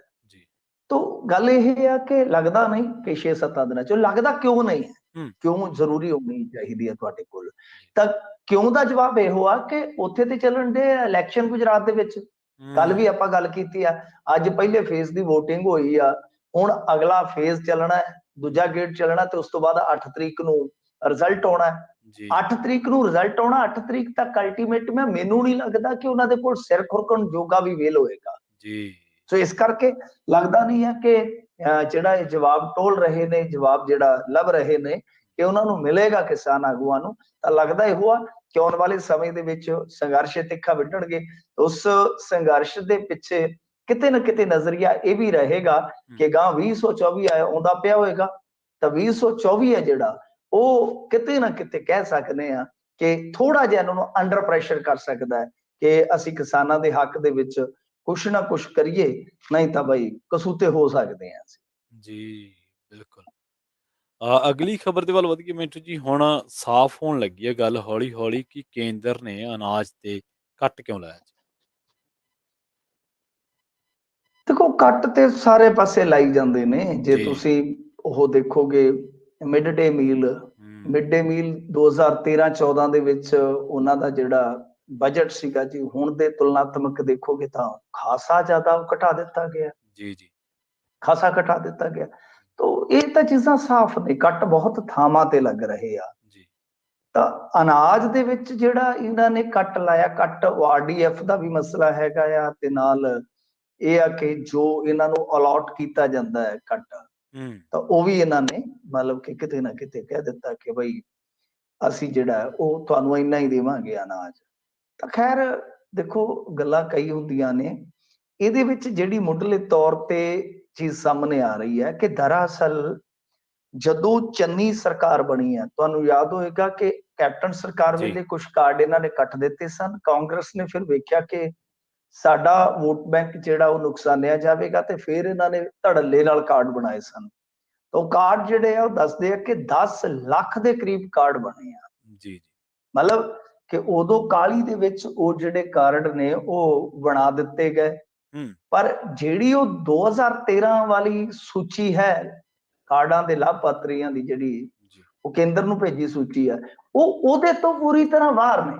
ਤੋ ਗੱਲ ਇਹ ਆ ਕਿ ਲੱਗਦਾ ਨਹੀਂ ਕਿ 6-7 ਦਿਨਾਂ 'ਚ, ਲੱਗਦਾ ਕਿਉਂ ਨਹੀਂ ਹੈ? ਕਿਉਂ ਜ਼ਰੂਰੀ ਹੋਣੀ ਚਾਹੀਦੀ ਹੈ ਤੁਹਾਡੇ ਕੋਲ? ਤਾਂ ਕਿਉਂ ਦਾ ਜਵਾਬ ਇਹੋ ਆ ਕਿ ਉੱਥੇ ਤੇ ਚੱਲਣ ਦੇ ਇਲੈਕਸ਼ਨ ਗੁਜਰਾਤ ਦੇ ਵਿੱਚ। ਕੱਲ ਵੀ ਆਪਾਂ ਗੱਲ ਕੀਤੀ ਆ, ਅੱਜ ਪਹਿਲੇ ਫੇਜ਼ ਦੀ VOTING ਹੋਈ ਆ, ਹੁਣ ਅਗਲਾ ਫੇਜ਼ ਚੱਲਣਾ ਹੈ। ਦੂਜਾ ਗੇੜ ਚੱਲਣਾ ਤੇ ਉਸ ਤੋਂ ਬਾਅਦ 8 ਤਰੀਕ ਨੂੰ ਰਿਜ਼ਲਟ ਆਉਣਾ ਹੈ। ਜੀ 8 ਤਰੀਕ ਨੂੰ ਰਿਜ਼ਲਟ ਆਉਣਾ, 8 ਤਰੀਕ ਤੱਕ ਅਲਟੀਮੇਟ ਮੈਨੂੰ ਨਹੀਂ ਲੱਗਦਾ ਕਿ ਉਹਨਾਂ ਦੇ ਕੋਲ ਸਿਰ ਖੁਰਕਣ ਜੋਗਾ ਵੀ ਵੇਲ ਹੋਏਗਾ। ਜੀ ਸੋ ਇਸ ਕਰਕੇ ਲੱਗਦਾ ਨਹੀਂ ਹੈ ਕਿ ਜਿਹੜਾ ਇਹ ਜਵਾਬ ਟੋਲ ਰਹੇ ਨੇ, ਜਵਾਬ ਜਿਹੜਾ ਲੱਭ ਰਹੇ ਨੇ ਕਿ ਉਹਨਾਂ ਨੂੰ ਮਿਲੇਗਾ ਕਿਸਾਨ ਆਗੂਆਂ ਨੂੰ, ਤਾਂ ਲੱਗਦਾ ਇਹੋ ਆ ਕਿ ਆਉਣ ਵਾਲੇ ਸਮੇਂ ਦੇ ਵਿੱਚ ਸੰਘਰਸ਼ ਤਿੱਖਾ ਵਿੱਢਣਗੇ। ਉਸ ਸੰਘਰਸ਼ ਦੇ ਪਿੱਛੇ ਕਿਤੇ ਨਾ ਕਿਤੇ ਨਜ਼ਰੀਆ ਇਹ ਵੀ ਰਹੇਗਾ ਕਿ ਗਾਂ 2024 ਆਉਂਦਾ ਪਿਆ ਹੋਏਗਾ, ਤਾਂ 2024 ਹੈ ਜਿਹੜਾ ਉਹ ਕਿਤੇ ਨਾ ਕਿਤੇ ਕਹਿ ਸਕਦੇ ਆ ਕਿ ਥੋੜਾ ਜਿਹਾ ਇਹਨਾਂ ਨੂੰ ਅੰਡਰ ਪ੍ਰੈਸ਼ਰ ਕਰ ਸਕਦਾ ਹੈ ਕਿ ਅਸੀਂ ਕਿਸਾਨਾਂ ਦੇ ਹੱਕ ਦੇ ਵਿੱਚ ਕੁਛ ਨਾ ਕੁਛ ਕਰੀਏ, ਨਹੀਂ ਤਾਂ ਬਈ ਕਸੂਤੇ ਹੋ ਸਕਦੇ ਆ ਅਸੀਂ। ਜੀ ਬਿਲਕੁਲ। ਅਗਲੀ ਖਬਰ ਦੇ ਵੱਲ ਵਧ ਗਏ ਮਿੰਟੂ ਜੀ, ਹੁਣ ਸਾਫ਼ ਹੋਣ ਲੱਗੀ ਹੈ ਗੱਲ ਹੌਲੀ ਹੌਲੀ ਕਿ ਕੇਂਦਰ ਨੇ ਅਨਾਜ ਤੇ ਕੱਟ ਕਿਉਂ ਲਾਇਆ ਜੀ? ਦੇਖੋ ਕੱਟ ਤੇ ਸਾਰੇ ਪਾਸੇ ਲਾਈ ਜਾਂਦੇ ਨੇ। ਜੇ ਜੀ ਤੁਸੀਂ ਉਹ ਦੇਖੋਗੇ ਮਿਡ ਡੇ ਮੀਲ, ਮਿਡ ਡੇ ਮੀਲ 2013-14 ਦੇ ਵਿੱਚ ਉਹਨਾਂ ਦਾ ਜਿਹੜਾ ਬਜਟ ਸੀਗਾ ਜੀ, ਹੁਣ ਦੇ ਤੁਲਨਾਤਮਕ ਦੇਖੋਗੇ ਤਾਂ ਖਾਸਾ ਜ਼ਿਆਦਾ ਘਟਾ ਦਿੱਤਾ ਗਿਆ, ਜੀ ਜੀ ਖਾਸਾ ਘਟਾ ਦਿੱਤਾ ਗਿਆ। ਤੋ ਇਹ ਤਾਂ ਚੀਜ਼ਾਂ ਸਾਫ਼ ਨੇ, ਕੱਟ ਬਹੁਤ ਥਾਵਾਂ ਤੇ ਲੱਗ ਰਹੇ ਆ। ਜੀ ਤਾਂ ਅਨਾਜ ਦੇ ਵਿੱਚ ਜਿਹੜਾ ਇਹਨਾਂ ਨੇ ਕੱਟ ਲਾਇਆ, ਕੱਟ ਆਰਡੀਐਫ ਦਾ ਵੀ ਮਸਲਾ ਹੈਗਾ ਆ, ਤੇ ਨਾਲ ਇਹ ਆ ਕਿ ਜੋ ਇਹਨਾਂ ਨੂੰ ਅਲਾਟ ਕੀਤਾ ਜਾਂਦਾ ਹੈ ਕੱਟ, ਤਾਂ ਉਹ ਵੀ ਇਹਨਾਂ ਨੇ ਮਤਲਬ ਕਿ ਕਿਤੇ ਨਾ ਕਿਤੇ ਕਹਿ ਦਿੱਤਾ ਕਿ ਬਈ ਅਸੀਂ ਜਿਹੜਾ ਉਹ ਤੁਹਾਨੂੰ ਇੰਨਾ ਹੀ ਦੇਵਾਂਗੇ ਅਨਾਜ। ਤਾਂ ਖੈਰ ਦੇਖੋ ਗੱਲਾਂ ਕਈ ਹੁੰਦੀਆਂ ਨੇ, ਇਹਦੇ ਵਿੱਚ ਜਿਹੜੀ ਮੁੱਢਲੇ ਤੌਰ ਤੇ ਚੀਜ਼ ਸਾਹਮਣੇ ਆ ਰਹੀ ਹੈ ਕਿ ਦਰਅਸਲ ਜਦੋਂ ਚੰਨੀ ਸਰਕਾਰ ਬਣੀ ਹੈ, ਤੁਹਾਨੂੰ ਯਾਦ ਹੋਏਗਾ ਕਿ ਕੈਪਟਨ ਸਰਕਾਰ ਵੇਲੇ ਕੁਝ ਕਾਰਡ ਇਹਨਾਂ ਨੇ ਕੱਟ ਦਿੱਤੇ ਸਨ। ਕਾਂਗਰਸ ਨੇ ਫਿਰ ਵੇਖਿਆ ਕਿ ਸਾਡਾ ਵੋਟ ਬੈਂਕ ਜਿਹੜਾ ਉਹ ਨੁਕਸਾਨਿਆ ਜਾਵੇਗਾ, ਤੇ ਫਿਰ ਇਹਨਾਂ ਨੇ ਧੜੱਲੇ ਨਾਲ ਕਾਰਡ ਬਣਾਏ ਸਨ। ਤਾਂ ਕਾਰਡ ਜਿਹੜੇ ਆ ਉਹ ਦੱਸਦੇ ਆ ਕਿ 10 ਲੱਖ ਦੇ ਕਰੀਬ ਕਾਰਡ ਬਣੇ ਆ। ਜੀ ਮਤਲਬ ਕਿ ਉਦੋਂ ਕਾਲੀ ਦੇ ਵਿੱਚ ਉਹ ਜਿਹੜੇ ਕਾਰਡ ਨੇ ਉਹ ਬਣਾ ਦਿੱਤੇ ਗਏ। ਪਰ ਜਿਹੜੀ ਉਹ 2013 ਵਾਲੀ ਸੂਚੀ ਹੈ ਕਾਰਡਾਂ ਦੇ ਲਾਭਪਾਤਰੀਆਂ ਦੀ, ਜਿਹੜੀ ਉਹ ਕੇਂਦਰ ਨੂੰ ਭੇਜੀ ਸੂਚੀ ਹੈ, ਉਹ ਉਹਦੇ ਤੋਂ ਪੂਰੀ ਤਰ੍ਹਾਂ ਬਾਹਰ ਨੇ।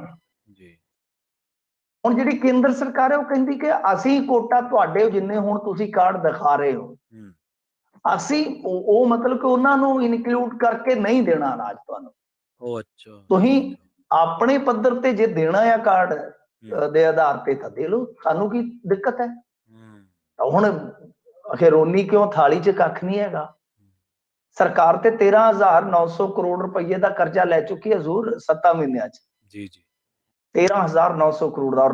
ਹੁਣ ਜਿਹੜੀ ਕੇਂਦਰ ਸਰਕਾਰ ਹੈ ਉਹ ਕਹਿੰਦੀ ਕਿ ਅਸੀਂ ਕੋਟਾ ਤੁਹਾਡੇ ਜਿੰਨੇ ਹੁਣ ਤੁਸੀਂ ਕਾਰਡ ਦਿਖਾ ਰਹੇ ਹੋ, ਅਸੀਂ ਉਹ ਮਤਲਬ ਕਿ ਉਹਨਾਂ ਨੂੰ ਇਨਕਲੂਡ ਕਰਕੇ ਨਹੀਂ ਦੇਣਾ ਅਨਾਜ ਤੁਹਾਨੂੰ। ਉਹ ਅੱਛਾ, ਤੁਸੀਂ ਆਪਣੇ ਪੱਧਰ ਤੇ ਜੇ ਦੇਣਾ ਆ ਕਾਰਡ ਦੇ ਆਧਾਰ ਤੇ ਤਾਂ ਦੇ ਲਓ, ਸਾਨੂੰ ਕੀ ਦਿੱਕਤ ਹੈ। ਹੁਣ ਅਖੇਰੋਨੀ ਕਿਉਂ ਥਾਲੀ 'ਚ ਕੱਖ ਨਹੀਂ ਹੈਗਾ। ਸਰਕਾਰ ਤੇ 13,900 ਕਰੋੜ ਰੁਪਏ ਦਾ ਕਰਜ਼ਾ ਲੈ ਚੁੱਕੀ ਹੈ ਜ਼ਰੂਰ 7 ਮਹੀਨਿਆਂ 'ਚ। ਜੀ 13,900 ਕਰੋੜ ਦਾ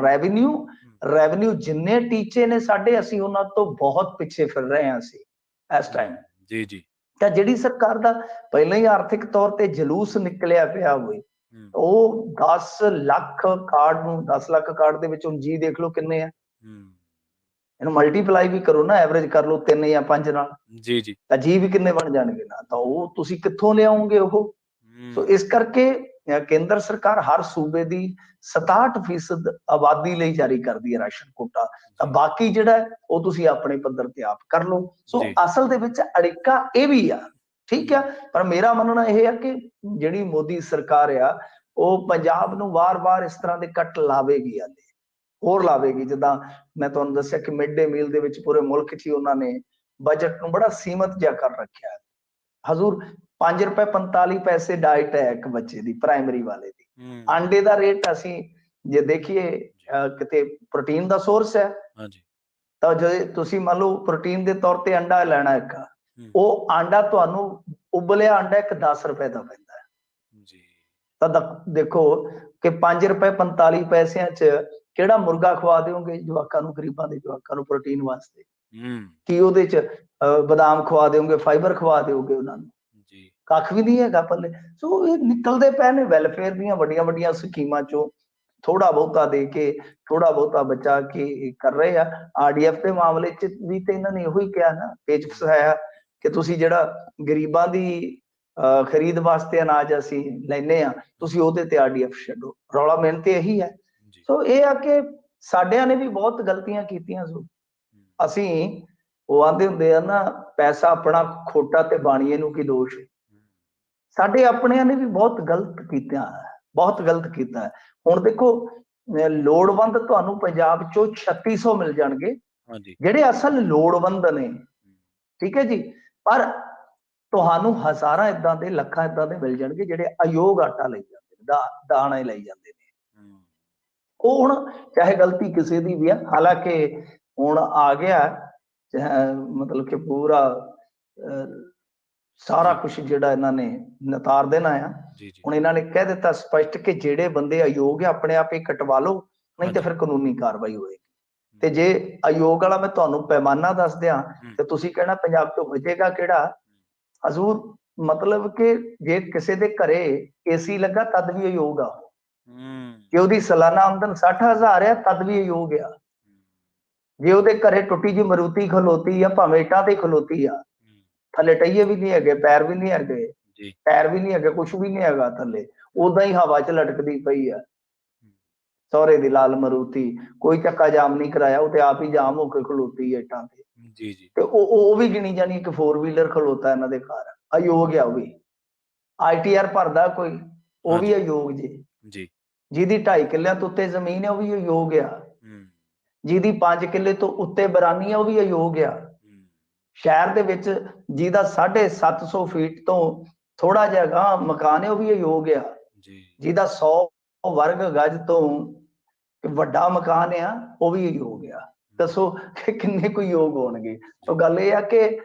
ਰੈਵਨਿਊ ਜਿੰਨੇ ਟੀਚੇ ਨੇ ਸਾਡੇ, ਅਸੀਂ ਉਹਨਾਂ ਤੋਂ ਬਹੁਤ ਪਿੱਛੇ ਫਿਰ ਰਹੇ ਹਾਂ ਅਸੀਂ ਇਸ ਟਾਈਮ। ਜੀ ਤਾਂ ਜਿਹੜੀ ਸਰਕਾਰ ਦਾ ਪਹਿਲਾਂ ਹੀ ਆਰਥਿਕ ਤੌਰ ਤੇ ਜਲੂਸ ਨਿਕਲਿਆ ਪਿਆ ਹੋਵੇ, ਉਹ 10 ਲੱਖ ਕਾਰਡ ਨੂੰ 10 ਲੱਖ ਕਾਰਡ ਦੇ ਵਿੱਚ ਹੁਣ ਜੀ ਦੇਖ ਲਓ ਕਿੰਨੇ ਆ, ਇਹਨੂੰ ਮਲਟੀਪਲਾਈ ਵੀ ਕਰੋ ਨਾ, ਐਵਰੇਜ ਕਰ ਲਓ 3 ਜਾਂ 5 ਨਾਲ, ਜੀ ਤਾਂ ਜੀ ਵੀ ਕਿੰਨੇ ਬਣ ਜਾਣਗੇ ਨਾ, ਤਾਂ ਉਹ ਤੁਸੀਂ ਕਿੱਥੋਂ ਲਿਆਓਗੇ ਉਹ। ਸੋ ਇਸ ਕਰਕੇ ਕੇਂਦਰ ਸਰਕਾਰ ਹਰ ਸੂਬੇ ਦੀ 67% ਆਬਾਦੀ ਲਈ ਜਾਰੀ ਕਰਦੀ ਹੈ ਰਾਸ਼ਨ ਕੋਟਾ, ਤਾਂ ਬਾਕੀ ਜਿਹੜਾ ਉਹ ਤੁਸੀਂ ਆਪਣੇ ਪੱਧਰ ਤੇ ਆਪ ਕਰ ਲਓ। ਸੋ ਅਸਲ ਦੇ ਵਿੱਚ ਅੜਿੱਕਾ ਇਹ ਵੀ ਆ, ਠੀਕ ਆ, ਪਰ ਮੇਰਾ ਮੰਨਣਾ ਇਹ ਆ ਕਿ ਜਿਹੜੀ ਮੋਦੀ ਸਰਕਾਰ ਆ ਉਹ ਪੰਜਾਬ ਨੂੰ ਵਾਰ-ਵਾਰ ਇਸ ਤਰ੍ਹਾਂ ਦੇ ਕੱਟ ਲਾਵੇਗੀ, ਹੋਰ ਲਾਵੇਗੀ। ਜਿੱਦਾਂ ਮੈਂ ਤੁਹਾਨੂੰ ਦੱਸਿਆ ਕਿ ਮਿਡ ਡੇ ਮੀਲ ਦੇ ਵਿੱਚ ਪੂਰੇ ਮੁਲਕ 'ਚ ਹੀ ਉਹਨਾਂ ਨੇ ਬਜਟ ਨੂੰ ਬੜਾ ਸੀਮਤ ਜਿਹਾ ਕਰ ਰੱਖਿਆ ਹੈ। ਹਜ਼ੂਰ 5 ਰੁਪਏ 45 ਪੈਸੇ ਡਾਈਟ ਹੈ ਇੱਕ ਬੱਚੇ ਦੀ, ਪ੍ਰਾਇਮਰੀ ਵਾਲੇ ਦੀ। ਆਂਡੇ ਦਾ ਰੇਟ ਅਸੀਂ ਜੇ ਦੇਖੀਏ ਕਿਤੇ ਪ੍ਰੋਟੀਨ ਦਾ ਸੋਰਸ ਹੈ, ਤਾਂ ਜੇ ਤੁਸੀਂ ਮੰਨ ਲਓ ਪ੍ਰੋਟੀਨ ਦੇ ਤੌਰ ਤੇ ਅੰਡਾ ਲੈਣਾ ਇੱਕ, ਉਹ ਆਂਡਾ ਤੁਹਾਨੂੰ ਉਬਲਿਆ ਆਂਡਾ ਇੱਕ 10 ਰੁਪਏ ਦਾ ਪੈਂਦਾ ਹੈ। ਤਾਂ ਦੇਖੋ ਕਿ 5 ਰੁਪਏ 45 ਪੈਸਿਆਂ 'ਚ ਕਿਹੜਾ ਮੁਰਗਾ ਖਵਾ ਦਿਓਗੇ ਜਵਾਕਾਂ ਨੂੰ, ਗਰੀਬਾਂ ਦੇ ਜਵਾਕਾਂ ਨੂੰ ਪ੍ਰੋਟੀਨ ਵਾਸਤੇ? ਕੀ ਉਹਦੇ 'ਚ ਬਦਾਮ ਖਵਾ ਦਿਓਗੇ, ਫਾਈਬਰ ਖਵਾ ਦਿਓਗੇ ਉਹਨਾਂ ਨੂੰ? ਕੱਖ ਵੀ ਨਹੀਂ ਹੈਗਾ ਪੱਲੇ। ਸੋ ਇਹ ਨਿਕਲਦੇ ਪਏ ਨੇ ਵੈਲਫੇਅਰ ਦੀਆਂ ਵੱਡੀਆਂ ਵੱਡੀਆਂ ਸਕੀਮਾਂ 'ਚੋਂ ਥੋੜਾ ਬਹੁਤਾ ਦੇ ਕੇ, ਥੋੜਾ ਬਹੁਤਾ ਬਚਾ ਕੇ ਕਰ ਰਹੇ ਆ। ਆਰਡੀਐਫ ਦੇ ਮਾਮਲੇ 'ਚ ਵੀ ਤੇ ਇਹਨਾਂ ਨੇ ਇਹੋ ਹੀ ਕਿਹਾ ਨਾ, ਪੇਚ ਫਸਾਇਆ ਕਿ ਤੁਸੀਂ ਜਿਹੜਾ ਗਰੀਬਾਂ ਦੀ ਖਰੀਦ ਵਾਸਤੇ ਅਨਾਜ ਅਸੀਂ ਲੈਨੇ ਆ, ਤੁਸੀਂ ਉਹਦੇ ਤੇ ਆਰਡੀਐਫ ਛੱਡੋ। ਰੌਲਾ ਮਿਹਨਤ ਇਹੀ ਹੈ। ਸੋ ਇਹ ਆ ਕਿ ਸਾਡਿਆਂ ਨੇ ਵੀ ਬਹੁਤ ਗਲਤੀਆਂ ਕੀਤੀਆਂ। ਸੋ ਅਸੀਂ ਉਹ ਆਂਦੇ ਹੁੰਦੇ ਆ ਨਾ, ਪੈਸਾ ਆਪਣਾ ਖੋਟਾ ਤੇ ਬਾਣੀਏ ਨੂੰ ਕੀ ਦੋਸ਼। ਸਾਡੇ ਆਪਣਿਆਂ ਨੇ ਵੀ ਬਹੁਤ ਗਲਤ ਕੀਤਾ, ਬਹੁਤ ਗਲਤ ਕੀਤਾ। ਹੁਣ ਦੇਖੋ ਲੋੜਵੰਦ ਤੁਹਾਨੂੰ ਪੰਜਾਬ 'ਚੋਂ 3600 ਮਿਲ ਜਾਣਗੇ ਜਿਹੜੇ ਅਸਲ ਲੋੜਵੰਦ ਨੇ, ਠੀਕ ਹੈ ਜੀ, ਪਰ ਤੁਹਾਨੂੰ ਹਜ਼ਾਰਾਂ ਇਦਾਂ ਦੇ, ਲੱਖਾਂ ਇਦਾਂ ਦੇ ਮਿਲ ਜਾਣਗੇ ਜਿਹੜੇ ਅਯੋਗ ਆਟਾ ਲਈ ਜਾਂਦੇ ਨੇ, ਦਾਣੇ ਲਈ ਜਾਂਦੇ ਨੇ। ਉਹ ਹੁਣ ਚਾਹੇ ਗਲਤੀ ਕਿਸੇ ਦੀ ਵੀ ਆ, ਹਾਲਾਂਕਿ ਹੁਣ ਆ ਗਿਆ ਮਤਲਬ ਕਿ ਪੂਰਾ ਸਾਰਾ ਕੁਝ ਜਿਹੜਾ ਇਹਨਾਂ ਨੇ ਨਤਾਰ ਦੇਣਾ ਆ। ਹੁਣ ਇਹਨਾਂ ਨੇ ਕਹਿ ਦਿੱਤਾ ਸਪਸ਼ਟ ਕਿ ਜਿਹੜੇ ਬੰਦੇ ਅਯੋਗ ਆ ਆਪਣੇ ਆਪ ਹੀ ਕਟਵਾ ਲਓ, ਨਹੀਂ ਤੇ ਫਿਰ ਕਾਨੂੰਨੀ ਕਾਰਵਾਈ ਹੋਏਗੀ। ਤੇ ਜੇ ਅਯੋਗ ਵਾਲਾ ਮੈਂ ਤੁਹਾਨੂੰ ਪੈਮਾਨਾ ਦੱਸ ਦਿਆਂ ਤੇ ਤੁਸੀਂ ਕਹਿਣਾ ਪੰਜਾਬ ਤੋਂ ਬਚੇਗਾ ਕਿਹੜਾ। ਹਜ਼ੂਰ ਮਤਲਬ ਕਿ ਜੇ ਕਿਸੇ ਦੇ ਘਰੇ ਏਸੀ ਲੱਗਾ ਤਦ ਵੀ ਅਯੋਗ ਆ, ਜੇ ਉਹਦੀ ਸਾਲਾਨਾ ਆਮਦਨ 60,000 ਆ ਤਦ ਵੀ ਅਯੋਗ ਆ, ਜੇ ਉਹਦੇ ਘਰੇ ਟੁੱਟੀ ਜਿਹੀ ਮਰੂਤੀ ਖਲੋਤੀ ਆ, ਭਾਵੇਂ ਇੱਟਾਂ ਤੇ ਖਲੋਤੀ ਆ, ਥੱਲੇ ਟਹੀਏ ਵੀ ਨਹੀਂ ਹੈਗੇ, ਪੈਰ ਵੀ ਨਹੀਂ ਹੈਗੇ, ਪੈਰ ਵੀ ਨਹੀਂ ਹੈਗੇ, ਕੁਛ ਵੀ ਨਹੀਂ ਹੈਗਾ ਥੱਲੇ, ਉਦਾਂ ਹੀ ਹਵਾ 'ਚ ਲਟਕਦੀ ਪਈ ਆ, ਸਹੁਰੇ ਦੀ ਲਾਲ ਮਰੂਤੀ, ਕੋਈ ਚੱਕਾ ਜਾਮ ਨਹੀਂ ਕਰਾਇਆ, ਉਹ ਤੇ ਆਪ ਹੀ ਜਾਮ ਹੋ ਕੇ ਖਲੋਤੀ ਹੈ ਇੱਟਾਂ ਤੇ। ਤੇ ਉਹ ਵੀ ਗਿਣੀ ਜਾਣੀ ਇੱਕ 4 ਵੀਲਰ ਖਲੋਤਾ ਇਹਨਾਂ ਦੇ ਘਰ, ਅਯੋਗ ਆ ਉਹ ਵੀ। ITR ਭਰਦਾ ਕੋਈ, ਉਹ ਵੀ ਅਯੋਗ ਜੀ। ਜਿਹਦੀ 2.5 ਕਿੱਲਿਆਂ ਤੋਂ ਉੱਤੇ ਜ਼ਮੀਨ ਹੈ ਉਹ ਵੀ ਅਯੋਗ ਆ, ਜਿਹਦੀ 5 ਕਿੱਲੇ ਤੋਂ ਉੱਤੇ ਬਰਾਨੀ ਆ ਉਹ ਵੀ ਅਯੋਗ ਆ। ਸ਼ਹਿਰ ਦੇ ਵਿੱਚ ਜਿਹਦਾ 750 ਫੀਟ ਤੋਂ ਥੋੜਾ ਜਿਹਾ ਮਕਾਨ ਹੈ ਉਹ ਵੀ ਅਯੋਗ ਆ, ਜਿਹਦਾ 100 ਵਰਗ ਗਜ ਤੋਂ ਵੱਡਾ ਮਕਾਨ ਆ ਉਹ ਵੀ ਅਯੋਗ ਆ। ਦੱਸੋ ਕਿ ਕਿੰਨੇ ਕੁ ਯੋਗ ਹੋਣਗੇ। ਤਾਂ ਗੱਲ ਇਹ ਆ ਕਿ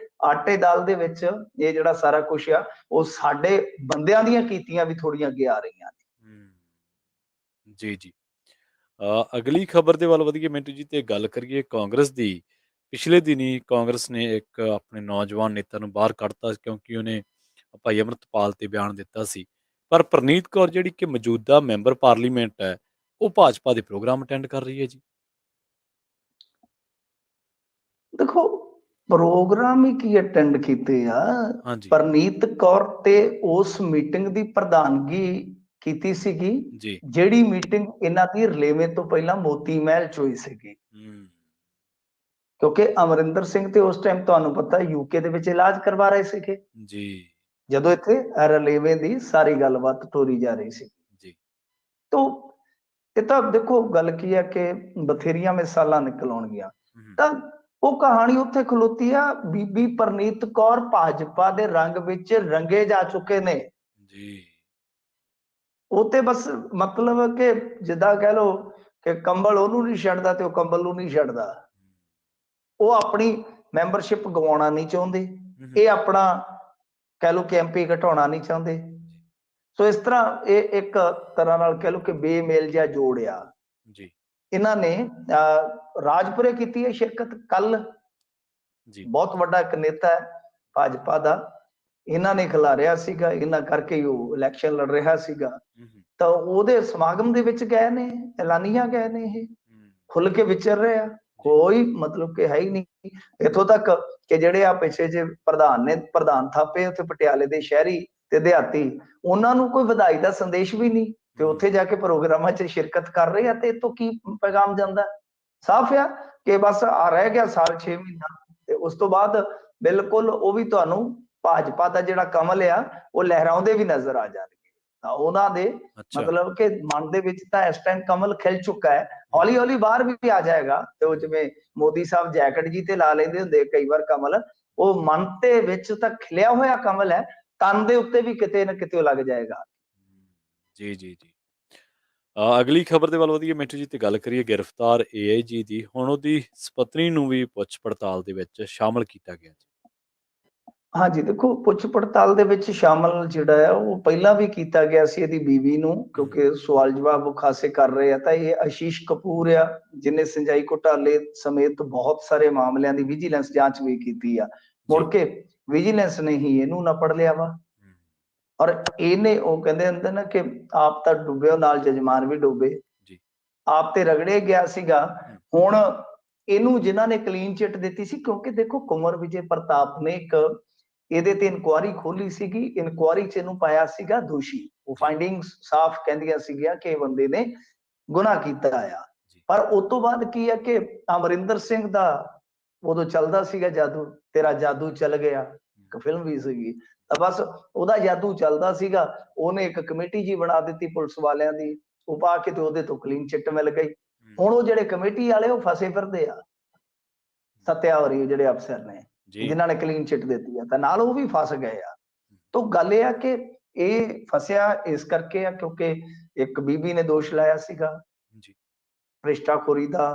ਆਟੇ ਦਾਲ ਦੇ ਵਿੱਚ ਇਹ ਜਿਹੜਾ ਸਾਰਾ ਕੁਛ ਆ ਉਹ ਸਾਡੇ ਬੰਦਿਆਂ ਦੀਆਂ ਕੀਤੀਆਂ ਵੀ ਥੋੜੀਆਂ ਅੱਗੇ ਆ ਰਹੀਆਂ ਨੇ। ਜੀ। ਅਗਲੀ ਖਬਰ ਦੇ ਵੱਲ ਵਧੀਏ ਮਿੰਟੂ ਜੀ, ਤੇ ਗੱਲ ਕਰੀਏ ਕਾਂਗਰਸ ਦੀ। ਪਿਛਲੇ ਦਿਨੀ ਕਾਂਗਰਸ ਨੇ ਇੱਕ ਆਪਣੇ ਨੌਜਵਾਨ ਨੇਤਾ ਨੂੰ ਬਾਹਰ ਕੱਢਤਾ ਕਿਉਂਕਿ ਉਹਨੇ ਭਾਈ ਅੰਮ੍ਰਿਤਪਾਲ ਤੇ ਬਿਆਨ ਦਿੱਤਾ ਸੀ। ਪਰ ਪ੍ਰਨੀਤ ਕੌਰ ਜਿਹੜੀ ਕਿ ਮੌਜੂਦਾ ਮੈਂਬਰ ਪਾਰਲੀਮੈਂਟ ਹੈ, ਉਹ ਭਾਜਪਾ ਦੇ ਪ੍ਰੋਗਰਾਮ ਅਟੈਂਡ ਕਰ ਰਹੀ ਹੈ ਜੀ। ਦੇਖੋ ਪ੍ਰੋਗਰਾਮ ਹੀ ਕੀ ਅਟੈਂਡ ਕੀਤੇ ਆ। ਪ੍ਰਨੀਤ ਕੌਰ ਤੇ ਉਸ ਮੀਟਿੰਗ ਦੀ ਪ੍ਰਧਾਨਗੀ ਕੀਤੀ ਸੀਗੀ ਜਿਹੜੀ ਮੀਟਿੰਗ ਇਹਨਾਂ ਦੀ ਰਲੇਵੇਂ ਤੋਂ ਪਹਿਲਾਂ ਮੋਤੀ ਮਹਿਲ 'ਚ ਹੋਈ ਸੀਗੀ, ਕਿਉਂਕਿ ਅਮਰਿੰਦਰ ਸਿੰਘ ਤੇ ਉਸ ਟਾਈਮ ਤੁਹਾਨੂੰ ਪਤਾ UK ਦੇ ਵਿੱਚ ਇਲਾਜ ਕਰਵਾ ਰਹੇ ਸੀਗੇ ਜਦੋਂ ਇੱਥੇ ਰਲੇਵੇਂ ਦੀ ਸਾਰੀ ਗੱਲਬਾਤ ਤੋਰੀ ਜਾ ਰਹੀ ਸੀ। ਤੋ ਇਹ ਤਾਂ ਦੇਖੋ ਗੱਲ ਕੀ ਹੈ ਕਿ ਬਥੇਰੀਆਂ ਮਿਸਾਲਾਂ ਨਿਕਲ ਆਉਣਗੀਆਂ। ਤਾਂ ਉਹ ਕਹਾਣੀ ਉੱਥੇ ਖਲੋਤੀ ਆ, ਬੀਬੀ ਪ੍ਰਨੀਤ ਕੌਰ ਭਾਜਪਾ ਦੇ ਰੰਗ ਵਿੱਚ ਰੰਗੇ ਜਾ ਚੁੱਕੇ ਨੇ। ਉਹ ਤੇ ਬਸ ਮਤਲਬ ਕਿ ਜਿੱਦਾਂ ਕਹਿ ਲਓ ਕਿ ਕੰਬਲ ਉਹਨੂੰ ਨਹੀਂ ਛੱਡਦਾ ਤੇ ਉਹ ਕੰਬਲ ਨੂੰ ਨਹੀਂ ਛੱਡਦਾ। ਉਹ ਆਪਣੀ ਮੈਂਬਰਸ਼ਿਪ ਗਵਾਉਣਾ ਨਹੀਂ ਚਾਹੁੰਦੇ, ਇਹ ਆਪਣਾ ਕਹਿ ਲਓ ਕਿ MP ਘਟਾਉਣਾ ਨਹੀਂ ਚਾਹੁੰਦੇ। ਸੋ ਇਸ ਤਰ੍ਹਾਂ ਇਹ ਇੱਕ ਤਰ੍ਹਾਂ ਨਾਲ ਕਹਿ ਲਓ ਕਿ ਬੇਮੇਲ ਜਿਹਾ ਜੋੜਿਆ। ਇਹਨਾਂ ਨੇ ਰਾਜਪੁਰੇ ਕੀਤੀ ਹੈ ਸ਼ਿਰਕਤ ਕੱਲ। ਬਹੁਤ ਵੱਡਾ ਇੱਕ ਨੇਤਾ ਹੈ ਭਾਜਪਾ ਦਾ, ਇਹਨਾਂ ਨੇ ਖਿਲਾਰਿਆ ਸੀਗਾ, ਇਹਨਾਂ ਕਰਕੇ ਉਹ ਇਲੈਕਸ਼ਨ ਲੜ ਰਿਹਾ ਸੀਗਾ। ਤਾਂ ਉਹਦੇ ਸਮਾਗਮ ਦੇ ਵਿੱਚ ਗਏ ਨੇ, ਐਲਾਨੀਆਂ ਗਏ ਨੇ, ਇਹ ਖੁੱਲ ਕੇ ਵਿਚਰ ਰਹੇ ਆ, ਕੋਈ ਮਤਲਬ ਕਿ ਹੈ ਹੀ ਨਹੀਂ। ਇੱਥੋਂ ਤੱਕ ਕਿ ਜਿਹੜੇ ਆ ਪਿੱਛੇ ਜੇ ਪ੍ਰਧਾਨ ਥਾਪੇ ਉੱਥੇ ਪਟਿਆਲੇ ਦੇ ਸ਼ਹਿਰੀ ਤੇ ਦਿਹਾਤੀ, ਉਹਨਾਂ ਨੂੰ ਕੋਈ ਵਧਾਈ ਦਾ ਸੰਦੇਸ਼ ਵੀ ਨਹੀਂ ਤੇ ਉੱਥੇ ਜਾ ਕੇ ਪ੍ਰੋਗਰਾਮਾਂ 'ਚ ਸ਼ਿਰਕਤ ਕਰ ਰਹੇ ਆ। ਤੇ ਇਤੋਂ ਕੀ ਪੈਗਾਮ ਜਾਂਦਾ? ਸਾਫ਼ ਆ ਕਿ ਬਸ ਆ ਰਹਿ ਗਿਆ ਸਾਲ 6 ਮਹੀਨਾ ਤੇ ਉਸ ਤੋਂ ਬਾਅਦ ਬਿਲਕੁਲ ਉਹ ਵੀ ਤੁਹਾਨੂੰ ਭਾਜਪਾ ਦਾ ਜਿਹੜਾ ਕਮਲ ਆ ਉਹ ਲਹਿਰਾਉਂਦੇ ਵੀ ਨਜ਼ਰ ਆ ਜਾਣਗੇ। ਤਾਂ ਉਹਨਾਂ ਦੇ ਮਤਲਬ ਕਿ ਮਨ ਦੇ ਵਿੱਚ ਤਾਂ ਇਸ ਟਾਈਮ ਕਮਲ ਖਿਲ ਚੁੱਕਾ ਹੈ, ਹੌਲੀ ਹੌਲੀ ਬਾਹਰ ਵੀ ਆ ਜਾਏਗਾ। ਤੇ ਉਹ ਜਿਵੇਂ ਮੋਦੀ ਸਾਹਿਬ ਜੈਕਟ ਜੀ ਤੇ ਲਾ ਲੈਂਦੇ ਹੁੰਦੇ ਕਈ ਵਾਰ ਕਮਲ, ਉਹ ਮਨ ਦੇ ਵਿੱਚ ਤਾਂ ਖਿਲਿਆ ਹੋਇਆ ਕਮਲ ਹੈ, ਤਨ ਦੇ ਉੱਤੇ ਵੀ ਕਿਤੇ ਨਾ ਕਿਤੇ ਲੱਗ ਜਾਏਗਾ। ਜੀ। ਅਗਲੀ ਖਬਰ ਦੇ ਵੱਲ ਵਧੀਏ ਮਿੰਟੂ ਜੀ, ਤੇ ਗੱਲ ਕਰੀਏ ਗ੍ਰਿਫਤਾਰ AIG ਦੀ। ਹੁਣ ਉਹਦੀ ਸਪਤਨੀ ਨੂੰ ਵੀ ਪੁੱਛ ਪੜਤਾਲ ਦੇ ਵਿੱਚ ਸ਼ਾਮਲ ਕੀਤਾ ਗਿਆ ਜੀ। ਹਾਂਜੀ ਦੇਖੋ, ਪੁੱਛ ਪੜਤਾਲ ਦੇ ਵਿੱਚ ਸ਼ਾਮਲ ਜਿਹੜਾ ਹੈ ਉਹ ਪਹਿਲਾਂ ਵੀ ਕੀਤਾ ਗਿਆ ਸੀ ਇਹਦੀ ਬੀਵੀ ਨੂੰ, ਕਿਉਂਕਿ ਸਵਾਲ ਜਵਾਬ ਖਾਸੇ ਕਰ ਰਹੇ ਆ। ਤਾਂ ਇਹ ਆਸ਼ੀਸ਼ ਕਪੂਰ ਆ ਜਿਹਨੇ ਸਿੰਜਾਈ ਘੁਟਾਲੇ ਸਮੇਤ ਬਹੁਤ ਸਾਰੇ ਮਾਮਲਿਆਂ ਦੀ ਵਿਜੀਲੈਂਸ ਜਾਂਚ ਵੀ ਕੀਤੀ ਆ। ਮੁੜ ਕੇ ਵਿਜੀਲੈਂਸ ਨੇ ਹੀ ਇਹਨੂੰ ਨਾ ਪੜ ਲਿਆ ਵਾ, ਔਰ ਇਹਨੇ ਉਹ ਕਹਿੰਦੇ ਹੁੰਦੇ ਨਾ ਕਿ ਆਪ ਤਾਂ ਡੁੱਬਿਓ ਨਾਲ ਜਜਮਾਨ ਵੀ ਡੁੱਬੇ, ਆਪ ਤੇ ਰਗੜੇ ਗਿਆ ਸੀਗਾ। ਹੁਣ ਇਹਨੂੰ ਜਿਨ੍ਹਾਂ ਨੇ ਕਲੀਨ ਚਿੱਟ ਦਿੱਤੀ ਸੀ, ਕਿਉਂਕਿ ਦੇਖੋ ਕੁੰਵਰ ਵਿਜੇ ਪ੍ਰਤਾਪ ਨੇ ਇੱਕ ਇਹਦੇ ਤੇ ਇਨਕੁਆਰੀ ਖੋਲੀ ਸੀਗੀ, ਇਨਕੁਆਰੀ 'ਚ ਇਹਨੂੰ ਪਾਇਆ ਸੀਗਾ ਦੋਸ਼ੀ। ਉਹ ਫਾਈਂਡਿੰਗਸ ਸਾਫ਼ ਕਹਿੰਦੀਆਂ ਸੀਗੀਆਂ ਕਿ ਇਹ ਬੰਦੇ ਨੇ ਗੁਨਾਹ ਕੀਤਾ ਆ। ਪਰ ਉਸ ਤੋਂ ਬਾਅਦ ਕੀ ਹੈ ਕਿ ਅਮਰਿੰਦਰ ਸਿੰਘ ਦਾ ਉਦੋਂ ਚੱਲਦਾ ਸੀਗਾ ਜਾਦੂ, ਤੇਰਾ ਜਾਦੂ ਚੱਲ ਗਿਆ, ਇੱਕ ਫਿਲਮ ਵੀ ਸੀਗੀ। ਤਾਂ ਬਸ ਉਹਦਾ ਜਾਦੂ ਚੱਲਦਾ ਸੀਗਾ, ਉਹਨੇ ਇੱਕ ਕਮੇਟੀ ਜੀ ਬਣਾ ਦਿੱਤੀ ਪੁਲਿਸ ਵਾਲਿਆਂ ਦੀ, ਉਹ ਪਾ ਕੇ ਤੇ ਉਹਦੇ ਤੋਂ ਕਲੀਨ ਚਿੱਟ ਮਿਲ ਗਈ। ਹੁਣ ਉਹ ਜਿਹੜੇ ਕਮੇਟੀ ਵਾਲੇ ਉਹ ਫਸੇ ਫਿਰਦੇ ਆ, ਸੱਤਿਆ ਹੋਰੀ ਜਿਹੜੇ ਅਫਸਰ ਨੇ ਜਿਨ੍ਹਾਂ ਨੇ ਕਲੀਨ ਚਿੱਟ ਦਿੱਤੀ ਆ, ਤਾਂ ਨਾਲ ਉਹ ਵੀ ਫਸ ਗਏ ਆ। तो गल ये आ कि ਇਹ ਫਸਿਆ ਇਸ ਕਰਕੇ ਆ ਕਿਉਂਕਿ ਇੱਕ ਬੀਬੀ ਨੇ ਦੋਸ਼ ਲਾਇਆ ਸੀਗਾ ਜੀ ਭ੍ਰਿਸ਼ਟਾਖੋਰੀ ਦਾ,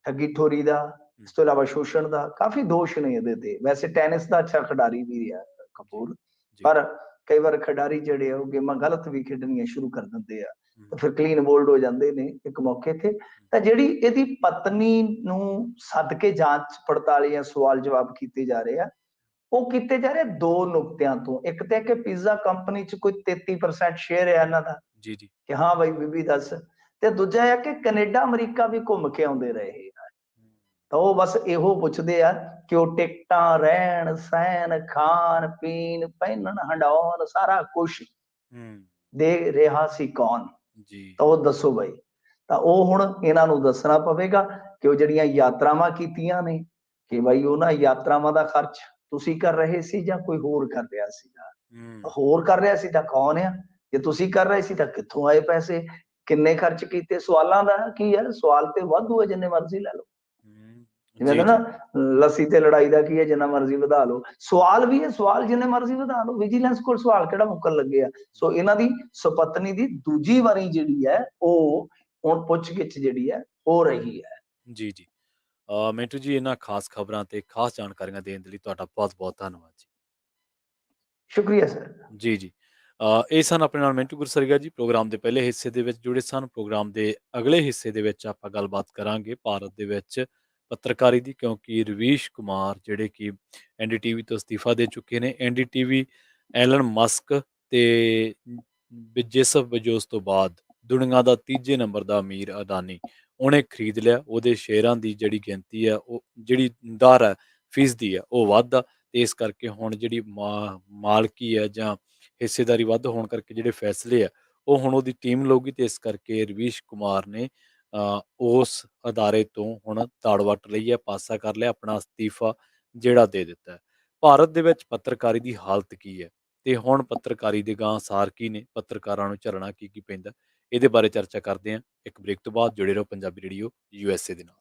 ਠੱਗੀ ਠੋਰੀ ਦਾ, ਇਸ ਤੋਂ ਇਲਾਵਾ ਸ਼ੋਸ਼ਣ ਦਾ ਕਾਫੀ ਦੋਸ਼ ਨੇ ਇਹਦੇ ਤੇ। ਵੈਸੇ ਟੈਨਿਸ ਦਾ ਅੱਛਾ ਖਿਡਾਰੀ ਵੀ ਰਿਹਾ ਕਪੂਰ, ਪਰ ਕਈ ਵਾਰ ਖਿਡਾਰੀ ਜਿਹੜੇ ਆ ਉਹ ਗੇਮਾਂ ਗਲਤ ਵੀ ਖੇਡਣੀਆਂ ਸ਼ੁਰੂ ਕਰ ਦਿੰਦੇ ਆ, ਤਾਂ ਫਿਰ ਕਲੀਨ ਬੋਲਡ ਹੋ ਜਾਂਦੇ ਨੇ ਇੱਕ ਮੌਕੇ ਤੇ। ਤਾਂ ਜਿਹੜੀ ਇਹਦੀ ਪਤਨੀ ਨੂੰ ਸੱਦ ਕੇ ਜਾਂਚ ਪੜਤਾਲ ਜਾਂ ਸਵਾਲ ਜਵਾਬ ਕੀਤੇ ਜਾ ਰਹੇ ਆ, ਉਹ ਕੀਤੇ ਜਾ ਰਹੇ ਦੋ ਨੁਕਤਿਆਂ ਤੋਂ। ਇੱਕ ਤੇ ਕਿ ਪੀਜ਼ਾ ਕੰਪਨੀ ਚ ਕੋਈ 33% ਸ਼ੇਅਰ ਹੈ ਇਹਨਾਂ ਦਾ, ਜੀ ਜੀ ਕਿ ਹਾਂ ਬਾਈ ਬੀਬੀ ਦੱਸ। ਤੇ ਦੂਜਾ ਹੈ ਕਿ ਕੈਨੇਡਾ ਅਮਰੀਕਾ ਵੀ ਘੁੰਮ ਕੇ ਆਉਂਦੇ ਰਹੇ ਆ, ਤਾਂ ਉਹ ਬਸ ਇਹੋ ਪੁੱਛਦੇ ਆ ਕਿ ਉਹ ਟਿਕਟਾਂ, ਰਹਿਣ ਸਹਿਣ, ਖਾਣ ਪੀਣ, ਪਹਿਨਣ ਹੰਡਾਉਣ ਸਾਰਾ ਕੁਛ ਦੇ ਰਿਹਾ ਸੀ ਕੌਣ, ਜੀ ਤਾਂ ਉਹ ਦੱਸੋ ਬਾਈ। ਤਾਂ ਉਹ ਹੁਣ ਇਹਨਾਂ ਨੂੰ ਦੱਸਣਾ ਪਵੇਗਾ ਕਿ ਉਹ ਜਿਹੜੀਆਂ ਯਾਤਰਾਵਾਂ ਕੀਤੀਆਂ ਨੇ, ਕਿ ਬਾਈ ਉਹਨਾਂ ਯਾਤਰਾਵਾਂ ਦਾ ਖਰਚ ਤੁਸੀਂ ਕਰ ਰਹੇ ਸੀ ਜਾਂ ਕੋਈ ਹੋਰ ਕਰ ਰਿਹਾ ਸੀਗਾ। ਹੋਰ ਕਰ ਰਿਹਾ ਸੀ ਤਾਂ ਕੌਣ ਆ, ਜੇ ਤੁਸੀਂ ਕਰ ਰਹੇ ਸੀ ਤਾਂ ਕਿੱਥੋਂ ਆਏ ਪੈਸੇ, ਕਿੰਨੇ ਖਰਚ ਕੀਤੇ। ਸਵਾਲਾਂ ਦਾ ਕੀ ਹੈ, ਸਵਾਲ ਤੇ ਵਾਧੂ ਹੈ, ਜਿੰਨੇ ਮਰਜ਼ੀ ਲੈ ਲਓ। ਜਿਵੇਂ ਜੀ ਨਾ ਜੀ ਲੱਸੀ ਤੇ ਲੜਾਈ ਦਾ ਕੀ ਹੈ, ਜਿੰਨਾ ਮਰਜ਼ੀ ਵਧਾ ਲਓ। ਸਵਾਲ ਵੀ ਹੈ, ਸਵਾਲ ਜਿੰਨੇ ਮਰਜ਼ੀ ਵਧਾ ਲਓ, ਵਿਜੀਲੈਂਸ ਕੋਲ ਸਵਾਲ ਕਿਹੜਾ ਮੁੱਕਣ ਲੱਗੇ ਆ। ਸੋ ਇਹਨਾਂ ਦੀ ਸੁਪਤਨੀ ਦੀ ਦੂਜੀ ਵਾਰੀ ਜਿਹੜੀ ਹੈ ਉਹ ਹੁਣ ਪੁੱਛਗਿੱਛ ਜਿਹੜੀ ਹੈ ਹੋ ਰਹੀ ਹੈ। ਜੀ ਜੀ ਮਿੰਟੂ ਜੀ, ਇਹਨਾਂ ਖਾਸ ਖਬਰਾਂ ਤੇ ਖਾਸ ਜਾਣਕਾਰੀਆਂ ਦੇਣ ਦੇ ਲਈ ਤੁਹਾਡਾ ਬਹੁਤ ਬਹੁਤ ਧੰਨਵਾਦ ਜੀ। ਸ਼ੁਕਰੀਆ ਸਰ। ਜੀ ਜੀ ਇਹ ਸਨ ਆਪਣੇ ਨਾਲ ਮਿੰਟੂ ਗੁਰਸਰੀਆ ਜੀ, ਪ੍ਰੋਗਰਾਮ ਦੇ ਪਹਿਲੇ ਹਿੱਸੇ ਦੇ ਵਿੱਚ ਜੁੜੇ ਸਨ। ਪ੍ਰੋਗਰਾਮ ਦੇ ਅਗਲੇ ਹਿੱਸੇ ਦੇ ਵਿੱਚ ਆਪਾਂ ਗੱਲਬਾਤ ਕਰਾਂਗੇ ਭਾਰਤ ਦੇ ਵਿੱਚ ਪੱਤਰਕਾਰੀ ਦੀ, ਕਿਉਂਕਿ ਰਵੀਸ਼ ਕੁਮਾਰ ਜਿਹੜੇ ਕਿ ਐਨਡੀਟੀਵੀ ਤੋਂ ਅਸਤੀਫਾ ਦੇ ਚੁੱਕੇ ਨੇ। ਐਨਡੀਟੀਵੀ ਐਲਨ ਮਸਕ ਤੇ ਜੇਸਫ ਬਜੋਸ ਤੋਂ ਬਾਅਦ ਦੁਨੀਆ ਦਾ ਤੀਜੇ ਨੰਬਰ ਦਾ ਅਮੀਰ ਅਦਾਨੀ ਉਹਨੇ ਖਰੀਦ ਲਿਆ। ਉਹਦੇ ਸ਼ੇਅਰਾਂ ਦੀ ਜਿਹੜੀ ਗਿਣਤੀ ਆ, ਉਹ ਜਿਹੜੀ ਦਰ ਹੈ ਫੀਸਦੀ ਆ, ਉਹ ਵੱਧ ਤੇ ਇਸ ਕਰਕੇ ਹੁਣ ਜਿਹੜੀ ਮਾਲਕੀ ਹੈ ਜਾਂ ਹਿੱਸੇਦਾਰੀ ਵੱਧ ਹੋਣ ਕਰਕੇ ਜਿਹੜੇ ਫੈਸਲੇ ਆ ਉਹ ਹੁਣ ਉਹਦੀ ਟੀਮ ਲਊਗੀ। ਤੇ ਇਸ ਕਰਕੇ ਰਵੀਸ਼ ਕੁਮਾਰ ਨੇ ਉਸ ਅਦਾਰੇ ਤੋਂ ਹੁਣ ਤਾੜ ਵੱਟ ਲਈ ਹੈ, ਪਾਸਾ ਕਰ ਲਿਆ, ਆਪਣਾ ਅਸਤੀਫਾ ਜਿਹੜਾ ਦੇ ਦਿੱਤਾ ਹੈ। ਭਾਰਤ ਦੇ ਵਿੱਚ ਪੱਤਰਕਾਰੀ ਦੀ ਹਾਲਤ ਕੀ ਹੈ ਤੇ ਹੁਣ ਪੱਤਰਕਾਰੀ ਦੇ ਗਾਂ ਸਾਰ ਕੀ ਨੇ, ਪੱਤਰਕਾਰਾਂ ਨੂੰ ਝੱਲਣਾ ਕੀ ਕੀ ਪੈਂਦਾ, ਇਹਦੇ ਬਾਰੇ ਚਰਚਾ ਕਰਦੇ ਹਾਂ ਇੱਕ ਬ੍ਰੇਕ ਤੋਂ ਬਾਅਦ। ਜੁੜੇ ਰਹੋ ਪੰਜਾਬੀ ਰੇਡੀਓ USA ਦੇ ਨਾਲ।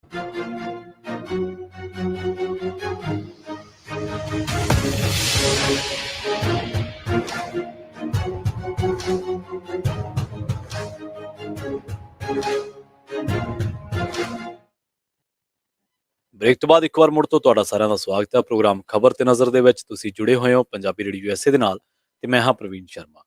ਬ੍ਰੇਕ ਤੋਂ ਬਾਅਦ ਇੱਕ ਵਾਰ ਮੁੜ ਤੋਂ ਤੁਹਾਡਾ ਸਾਰਿਆਂ ਦਾ ਸਵਾਗਤ ਹੈ। ਪ੍ਰੋਗਰਾਮ ਖਬਰ ਤੇ ਨਜ਼ਰ ਦੇ ਵਿੱਚ ਤੁਸੀਂ ਜੁੜੇ ਹੋਏ ਹੋ ਪੰਜਾਬੀ ਰੇਡੀਓ ਯੂਐਸਏ ਦੇ ਨਾਲ, ਤੇ ਮੈਂ ਹਾਂ ਪ੍ਰਵੀਨ ਸ਼ਰਮਾ।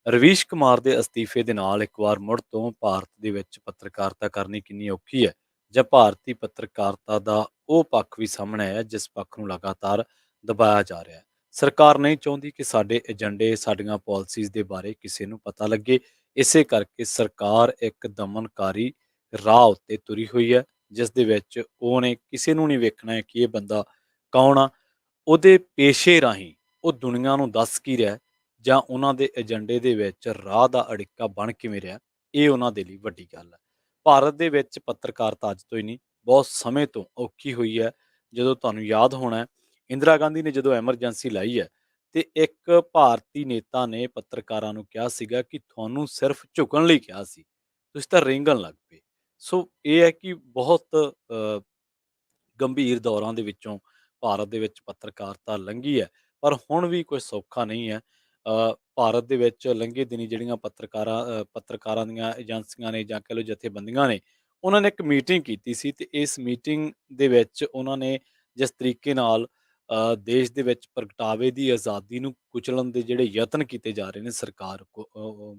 ਰਵੀਸ਼ ਕੁਮਾਰ ਦੇ ਅਸਤੀਫੇ ਦੇ ਨਾਲ ਇੱਕ ਵਾਰ ਮੁੜ ਤੋਂ ਭਾਰਤ ਦੇ ਵਿੱਚ ਪੱਤਰਕਾਰਤਾ ਕਰਨੀ ਕਿੰਨੀ ਔਖੀ ਹੈ, ਜਾਂ ਭਾਰਤੀ ਪੱਤਰਕਾਰਤਾ ਦਾ ਉਹ ਪੱਖ ਵੀ ਸਾਹਮਣੇ ਆਇਆ ਜਿਸ ਪੱਖ ਨੂੰ ਲਗਾਤਾਰ ਦਬਾਇਆ ਜਾ ਰਿਹਾ ਹੈ। ਸਰਕਾਰ ਨਹੀਂ ਚਾਹੁੰਦੀ ਕਿ ਸਾਡੇ ਏਜੰਡੇ, ਸਾਡੀਆਂ ਪਾਲਿਸੀਜ਼ ਦੇ ਬਾਰੇ ਕਿਸੇ ਨੂੰ ਪਤਾ ਲੱਗੇ। ਇਸੇ ਕਰਕੇ ਸਰਕਾਰ ਇੱਕ ਦਮਨਕਾਰੀ ਰਾਹ ਉੱਤੇ ਤੁਰੀ ਹੋਈ ਹੈ, ਜਿਸ ਦੇ ਵਿੱਚ ਉਹਨੇ ਕਿਸੇ ਨੂੰ ਨਹੀਂ ਵੇਖਣਾ ਹੈ ਕਿ ਇਹ ਬੰਦਾ ਕੌਣ ਆ, ਉਹਦੇ ਪੇਸ਼ੇ ਰਾਹੀਂ ਉਹ ਦੁਨੀਆ ਨੂੰ ਦੱਸ ਕੀ ਰਿਹਾ ਹੈ, ਜਾਂ ਉਹਨਾਂ ਦੇ ਏਜੰਡੇ ਦੇ ਵਿੱਚ ਰਾਹ ਦਾ ਅੜਿੱਕਾ ਬਣ ਕਿਵੇਂ ਰਿਹਾ। ਇਹ ਉਹਨਾਂ ਦੇ ਲਈ ਵੱਡੀ ਗੱਲ ਹੈ। ਭਾਰਤ ਦੇ ਵਿੱਚ ਪੱਤਰਕਾਰਤਾ ਅੱਜ ਤੋਂ ਹੀ ਨਹੀਂ, ਬਹੁਤ ਸਮੇਂ ਤੋਂ ਔਖੀ ਹੋਈ ਹੈ। ਜਦੋਂ ਤੁਹਾਨੂੰ ਯਾਦ ਹੋਣਾ ਹੈ, ਇੰਦਰਾ ਗਾਂਧੀ ਨੇ ਜਦੋਂ ਐਮਰਜੈਂਸੀ ਲਾਈ ਹੈ, ਤੇ ਇੱਕ ਭਾਰਤੀ ਨੇਤਾ ਨੇ ਪੱਤਰਕਾਰਾਂ ਨੂੰ ਕਿਹਾ ਸੀਗਾ ਕਿ ਤੁਹਾਨੂੰ ਸਿਰਫ ਝੁਕਣ ਲਈ ਕਿਹਾ ਸੀ, ਤੁਸੀਂ ਤਾਂ ਰਿੰਗਣ ਲੱਗ ਪਏ। ਸੋ ਇਹ ਹੈ ਕਿ ਬਹੁਤ ਗੰਭੀਰ ਦੌਰਾਂ ਦੇ ਵਿੱਚੋਂ ਭਾਰਤ ਦੇ ਵਿੱਚ ਪੱਤਰਕਾਰਤਾ ਲੰਘੀ ਹੈ, ਪਰ ਹੁਣ ਵੀ ਕੋਈ ਸੌਖਾ ਨਹੀਂ ਹੈ। ਭਾਰਤ ਦੇ ਵਿੱਚ ਲੰਘੇ ਦਿਨੀ ਜਿਹੜੀਆਂ ਪੱਤਰਕਾਰਾਂ ਦੀਆਂ ਏਜੰਸੀਆਂ ਨੇ, ਜਾਂ ਕਹਿ ਲਓ ਜਥੇਬੰਦੀਆਂ ਨੇ, ਉਹਨਾਂ ਨੇ ਇੱਕ ਮੀਟਿੰਗ ਕੀਤੀ ਸੀ, ਤੇ ਇਸ ਮੀਟਿੰਗ ਦੇ ਵਿੱਚ ਉਹਨਾਂ ਨੇ ਜਿਸ ਤਰੀਕੇ ਨਾਲ ਦੇਸ਼ ਦੇ ਵਿੱਚ ਪ੍ਰਗਟਾਵੇ ਦੀ ਆਜ਼ਾਦੀ ਨੂੰ ਕੁਚਲਣ ਦੇ ਜਿਹੜੇ ਯਤਨ ਕੀਤੇ ਜਾ ਰਹੇ ਨੇ ਸਰਕਾਰ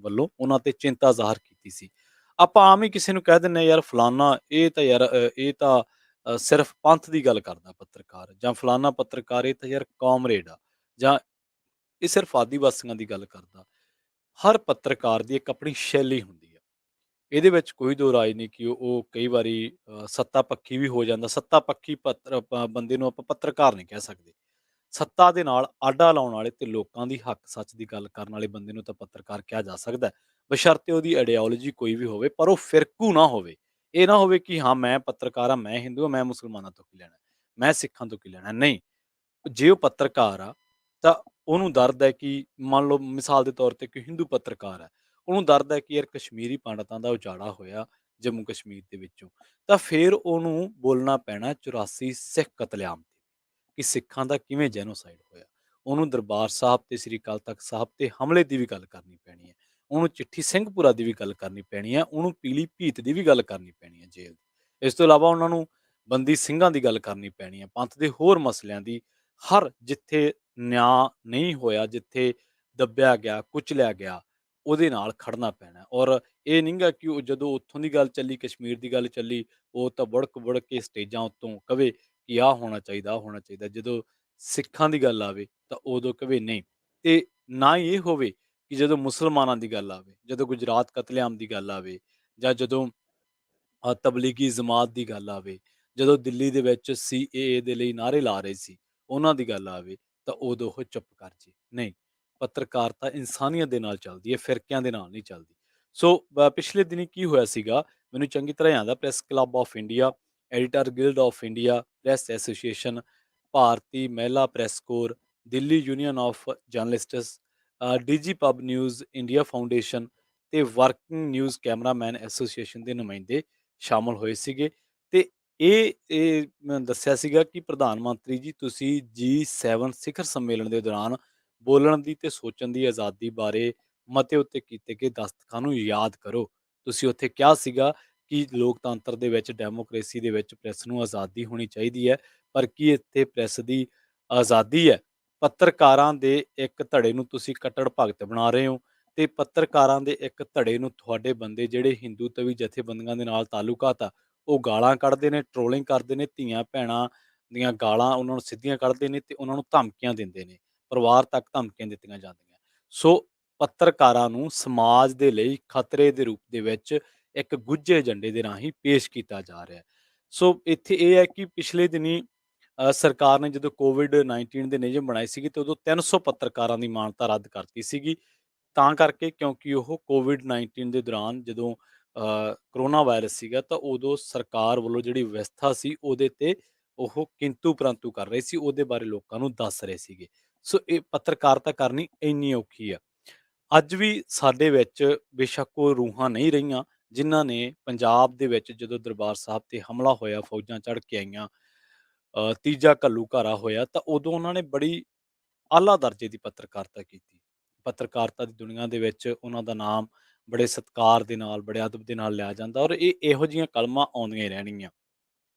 ਵੱਲੋਂ, ਉਹਨਾਂ ਤੇ ਚਿੰਤਾ ਜ਼ਾਹਰ ਕੀਤੀ ਸੀ। ਆਪਾਂ ਆਮ ਹੀ ਕਿਸੇ ਨੂੰ ਕਹਿ ਦਿੰਦੇ ਹਾਂ, ਯਾਰ ਫਲਾਨਾ ਇਹ ਤਾਂ ਯਾਰ ਇਹ ਤਾਂ ਸਿਰਫ ਪੰਥ ਦੀ ਗੱਲ ਕਰਦਾ ਪੱਤਰਕਾਰ, ਜਾਂ ਫਲਾਨਾ ਪੱਤਰਕਾਰ ਇਹ ਤਾਂ ਯਾਰ ਕਾਮਰੇਡ ਆ, ਜਾਂ ਇਹ ਸਿਰਫ ਆਦੀਵਾਸੀਆਂ ਦੀ ਗੱਲ ਕਰਦਾ। ਹਰ ਪੱਤਰਕਾਰ ਦੀ ਇੱਕ ਆਪਣੀ ਸ਼ੈਲੀ ਹੁੰਦੀ ਹੈ। ਇਹਦੇ ਵਿੱਚ ਕੋਈ ਦੋ ਰਾਏ ਨਹੀਂ ਕਿ ਉਹ ਕਈ ਵਾਰੀ ਸੱਤਾ ਪੱਖੀ ਵੀ ਹੋ ਜਾਂਦਾ। ਸੱਤਾ ਪੱਖੀ ਬੰਦੇ ਨੂੰ ਆਪਾਂ ਪੱਤਰਕਾਰ ਨਹੀਂ ਕਹਿ ਸਕਦੇ। ਸੱਤਾ ਦੇ ਨਾਲ ਆਡਾ ਲਾਉਣ ਵਾਲੇ ਤੇ ਲੋਕਾਂ ਦੀ ਹੱਕ ਸੱਚ ਦੀ ਗੱਲ ਕਰਨ ਵਾਲੇ ਬੰਦੇ ਨੂੰ ਤਾਂ ਪੱਤਰਕਾਰ ਕਿਹਾ ਜਾ ਸਕਦਾ ਹੈ, ਬਸ਼ਰਤੇ ਉਹਦੀ ਆਈਡੀਓਲੋਜੀ ਕੋਈ ਵੀ ਹੋਵੇ, ਪਰ ਉਹ ਫਿਰਕੂ ਨਾ ਹੋਵੇ। ਇਹ ਨਾ ਹੋਵੇ ਕਿ ਹਾਂ ਮੈਂ ਪੱਤਰਕਾਰ ਹਾਂ, ਮੈਂ ਹਿੰਦੂ ਹਾਂ, ਮੈਂ ਮੁਸਲਮਾਨਾਂ ਤੋਂ ਕੀ ਲੈਣਾ, ਮੈਂ ਸਿੱਖਾਂ ਤੋਂ ਕੀ ਲੈਣਾ। ਨਹੀਂ, ਜੇ ਉਹ ਪੱਤਰਕਾਰ ਆ ਤਾਂ ਉਹਨੂੰ ਦਰਦ ਹੈ ਕਿ, ਮੰਨ ਲਓ ਮਿਸਾਲ ਦੇ ਤੌਰ ਤੇ ਕੋਈ ਹਿੰਦੂ ਪੱਤਰਕਾਰ ਹੈ, ਉਹਨੂੰ ਦਰਦ ਹੈ ਕਿ ਯਾਰ ਕਸ਼ਮੀਰੀ ਪੰਡਤਾਂ ਦਾ ਉਜਾੜਾ ਹੋਇਆ ਜੰਮੂ ਕਸ਼ਮੀਰ ਦੇ ਵਿੱਚੋਂ, ਤਾਂ ਫਿਰ ਉਹਨੂੰ ਬੋਲਣਾ ਪੈਣਾ 84 ਸਿੱਖ ਕਤਲੇਆਮ ਤੇ, ਕਿ ਸਿੱਖਾਂ ਦਾ ਕਿਵੇਂ ਜੈਨੋਸਾਈਡ ਹੋਇਆ। ਉਹਨੂੰ ਦਰਬਾਰ ਸਾਹਿਬ ਤੇ ਸ੍ਰੀ ਅਕਾਲ ਤਖਤ ਸਾਹਿਬ ਤੇ ਹਮਲੇ ਦੀ ਵੀ ਗੱਲ ਕਰਨੀ ਪੈਣੀ ਹੈ, ਉਹਨੂੰ ਚਿੱਠੀ ਸਿੰਘਪੁਰਾ ਦੀ ਵੀ ਗੱਲ ਕਰਨੀ ਪੈਣੀ ਹੈ, ਉਹਨੂੰ ਪੀਲੀ ਭੀਤ ਦੀ ਵੀ ਗੱਲ ਕਰਨੀ ਪੈਣੀ ਹੈ ਜੇਲ੍ਹ ਦੀ। ਇਸ ਤੋਂ ਇਲਾਵਾ ਉਹਨਾਂ ਨੂੰ ਬੰਦੀ ਸਿੰਘਾਂ ਦੀ ਗੱਲ ਕਰਨੀ ਪੈਣੀ ਹੈ, ਪੰਥ ਦੇ ਹੋਰ ਮਸਲਿਆਂ ਦੀ। ਹਰ ਜਿੱਥੇ ਨਿਆਂ ਨਹੀਂ ਹੋਇਆ, ਜਿੱਥੇ ਦੱਬਿਆ ਗਿਆ, ਕੁਚਲਿਆ ਗਿਆ, ਉਹਦੇ ਨਾਲ ਖੜਨਾ ਪੈਣਾ। ਔਰ ਇਹ ਨਹੀਂ ਗਾ ਕਿ ਉਹ ਜਦੋਂ ਉੱਥੋਂ ਦੀ ਗੱਲ ਚੱਲੀ, ਕਸ਼ਮੀਰ ਦੀ ਗੱਲ ਚੱਲੀ, ਉਹ ਤਾਂ ਵੜਕ ਵੜਕ ਕੇ ਸਟੇਜਾਂ ਉੱਤੋਂ ਕਵੇ ਕਿ ਆਹ ਹੋਣਾ ਚਾਹੀਦਾ, ਆਹ ਹੋਣਾ ਚਾਹੀਦਾ। ਜਦੋਂ ਸਿੱਖਾਂ ਦੀ ਗੱਲ ਆਵੇ ਤਾਂ ਉਦੋਂ ਕਵੇ ਨਹੀਂ। ਤੇ ਨਾ ਹੀ ਇਹ ਹੋਵੇ ਕਿ ਜਦੋਂ ਮੁਸਲਮਾਨਾਂ ਦੀ ਗੱਲ ਆਵੇ, ਜਦੋਂ ਗੁਜਰਾਤ ਕਤਲੇਆਮ ਦੀ ਗੱਲ ਆਵੇ, ਜਾਂ ਜਦੋਂ ਤਬਲੀਗੀ ਜਮਾਤ ਦੀ ਗੱਲ ਆਵੇ, ਜਦੋਂ ਦਿੱਲੀ ਦੇ ਵਿੱਚ CAA ਦੇ ਲਈ ਨਾਅਰੇ ਲਾ ਰਹੇ ਸੀ, ਉਹਨਾਂ ਦੀ ਗੱਲ ਆਵੇ, ਤਾਂ ਉਦੋਂ ਉਹ ਚੁੱਪ ਕਰ ਜੇ। ਨਹੀਂ, ਪੱਤਰਕਾਰਤਾ ਇਨਸਾਨੀਅਤ ਦੇ ਨਾਲ ਚੱਲਦੀ ਹੈ, ਫਿਰਕਿਆਂ ਦੇ ਨਾਲ ਨਹੀਂ ਚੱਲਦੀ। ਸੋ ਪਿਛਲੇ ਦਿਨੀ ਕੀ ਹੋਇਆ ਸੀਗਾ, ਮੈਨੂੰ ਚੰਗੀ ਤਰ੍ਹਾਂ ਯਾਦ ਆ। Press club of India, editor guild of India, press association, Bharatiya Mahila press corps, Delhi union of journalists, DG Pub news India foundation ਤੇ ਵਰਕਿੰਗ ਨਿਊਜ਼ ਕੈਮਰਾਮੈਨ ਐਸੋਸੀਏਸ਼ਨ ਦੇ ਨੁਮਾਇੰਦੇ ਸ਼ਾਮਲ ਹੋਏ ਸੀਗੇ। ਤੇ ਇਹ ਦੱਸਿਆ ਸੀਗਾ ਕਿ ਪ੍ਰਧਾਨ ਮੰਤਰੀ ਜੀ, ਤੁਸੀਂ G7 ਸਿਖਰ ਸੰਮੇਲਨ ਦੇ ਦੌਰਾਨ ਬੋਲਣ ਦੀ ਤੇ ਸੋਚਣ ਦੀ ਆਜ਼ਾਦੀ ਬਾਰੇ ਮਤੇ ਉੱਤੇ ਕੀਤੇ ਗਏ ਦਸਤਖਤਾਂ ਨੂੰ ਯਾਦ ਕਰੋ। ਤੁਸੀਂ ਉੱਥੇ ਕਿਹਾ ਸੀਗਾ ਕਿ ਲੋਕਤੰਤਰ ਦੇ ਵਿੱਚ, ਡੈਮੋਕ੍ਰੇਸੀ ਦੇ ਵਿੱਚ ਪ੍ਰੈਸ ਨੂੰ ਆਜ਼ਾਦੀ ਹੋਣੀ ਚਾਹੀਦੀ ਹੈ, ਪਰ ਕੀ ਇੱਥੇ ਪ੍ਰੈਸ ਦੀ ਆਜ਼ਾਦੀ ਹੈ? ਪੱਤਰਕਾਰਾਂ ਦੇ ਇੱਕ ਧੜੇ ਨੂੰ ਤੁਸੀਂ ਕੱਟੜ ਭਗਤ ਬਣਾ ਰਹੇ ਹੋ, ਤੇ ਪੱਤਰਕਾਰਾਂ ਦੇ ਇੱਕ ਧੜੇ ਨੂੰ ਤੁਹਾਡੇ ਬੰਦੇ ਜਿਹੜੇ ਹਿੰਦੂ ਤਵੀ ਜਥੇਬੰਦੀਆਂ ਦੇ ਨਾਲ ਤਾਲੁਕਾਤ ਆ, ਉਹ ਗਾਲਾਂ ਕੱਢਦੇ ਨੇ, ਟ੍ਰੋਲਿੰਗ ਕਰਦੇ ਨੇ, ਧੀਆਂ ਭੈਣਾਂ ਦੀਆਂ ਗਾਲਾਂ ਉਹਨਾਂ ਨੂੰ ਸਿੱਧੀਆਂ ਕੱਢਦੇ ਨੇ, ਤੇ ਉਹਨਾਂ ਨੂੰ ਧਮਕੀਆਂ ਦਿੰਦੇ ਨੇ, ਪਰਿਵਾਰ ਤੱਕ ਧਮਕੀਆਂ ਦਿੱਤੀਆਂ ਜਾਂਦੀਆਂ। ਸੋ ਪੱਤਰਕਾਰਾਂ ਨੂੰ ਸਮਾਜ ਦੇ ਲਈ ਖਤਰੇ ਦੇ ਰੂਪ ਦੇ ਵਿੱਚ ਇੱਕ ਗੁੱਝੇ ਏਜੰਡੇ ਦੇ ਰਾਹੀਂ ਪੇਸ਼ ਕੀਤਾ ਜਾ ਰਿਹਾ ਹੈ। ਸੋ ਇੱਥੇ ਇਹ ਹੈ ਕਿ ਪਿਛਲੇ ਦਿਨੀ ਸਰਕਾਰ ਨੇ ਜਦੋਂ COVID-19 ਦੇ ਨਿਯਮ ਬਣਾਏ ਸੀਗੇ, ਤੇ ਉਦੋਂ 300 ਪੱਤਰਕਾਰਾਂ ਦੀ ਮਾਨਤਾ ਰੱਦ ਕਰਤੀ ਸੀਗੀ, ਤਾਂ ਕਰਕੇ ਕਿਉਂਕਿ ਉਹ COVID-19 ਦੇ ਦੌਰਾਨ ਜਦੋਂ ਕਰੋਨਾ ਵਾਇਰਸ ਸੀਗਾ, ਤਾਂ ਉਦੋਂ ਸਰਕਾਰ ਵੱਲੋਂ ਜਿਹੜੀ ਵਿਵਸਥਾ ਸੀ ਉਹਦੇ ਤੇ ਉਹ ਕਿੰਤੂ ਪ੍ਰੰਤੂ ਕਰ ਰਹੇ ਸੀ, ਉਹਦੇ ਬਾਰੇ ਲੋਕਾਂ ਨੂੰ ਦੱਸ ਰਹੇ ਸੀਗੇ। ਸੋ ਇਹ ਪੱਤਰਕਾਰਤਾ ਕਰਨੀ ਇੰਨੀ ਔਖੀ ਆ। ਅੱਜ ਵੀ ਸਾਡੇ ਵਿੱਚ ਬੇਸ਼ੱਕ ਉਹ ਰੂਹਾਂ ਨਹੀਂ ਰਹੀਆਂ, ਜਿਨ੍ਹਾਂ ਨੇ ਪੰਜਾਬ ਦੇ ਵਿੱਚ ਜਦੋਂ ਦਰਬਾਰ ਸਾਹਿਬ ਤੇ ਹਮਲਾ ਹੋਇਆ, ਫੌਜਾਂ ਚੜ੍ਹ ਕੇ ਆਈਆਂ, ਤੀਜਾ ਘੱਲੂਘਾਰਾ ਹੋਇਆ, ਤਾਂ ਉਦੋਂ ਉਹਨਾਂ ਨੇ ਬੜੀ ਆਲਾ ਦਰਜੇ ਦੀ ਪੱਤਰਕਾਰਤਾ ਕੀਤੀ। ਪੱਤਰਕਾਰਤਾ ਦੀ ਦੁਨੀਆ ਦੇ ਵਿੱਚ ਉਹਨਾਂ ਦਾ ਨਾਮ ਬੜੇ ਸਤਿਕਾਰ ਦੇ ਨਾਲ, ਬੜੇ ਅਦਬ ਦੇ ਨਾਲ ਲਿਆ ਜਾਂਦਾ, ਔਰ ਇਹ ਇਹੋ ਜਿਹੀਆਂ ਕਲਮਾਂ ਆਉਂਦੀਆਂ ਹੀ ਰਹਿਣਗੀਆਂ।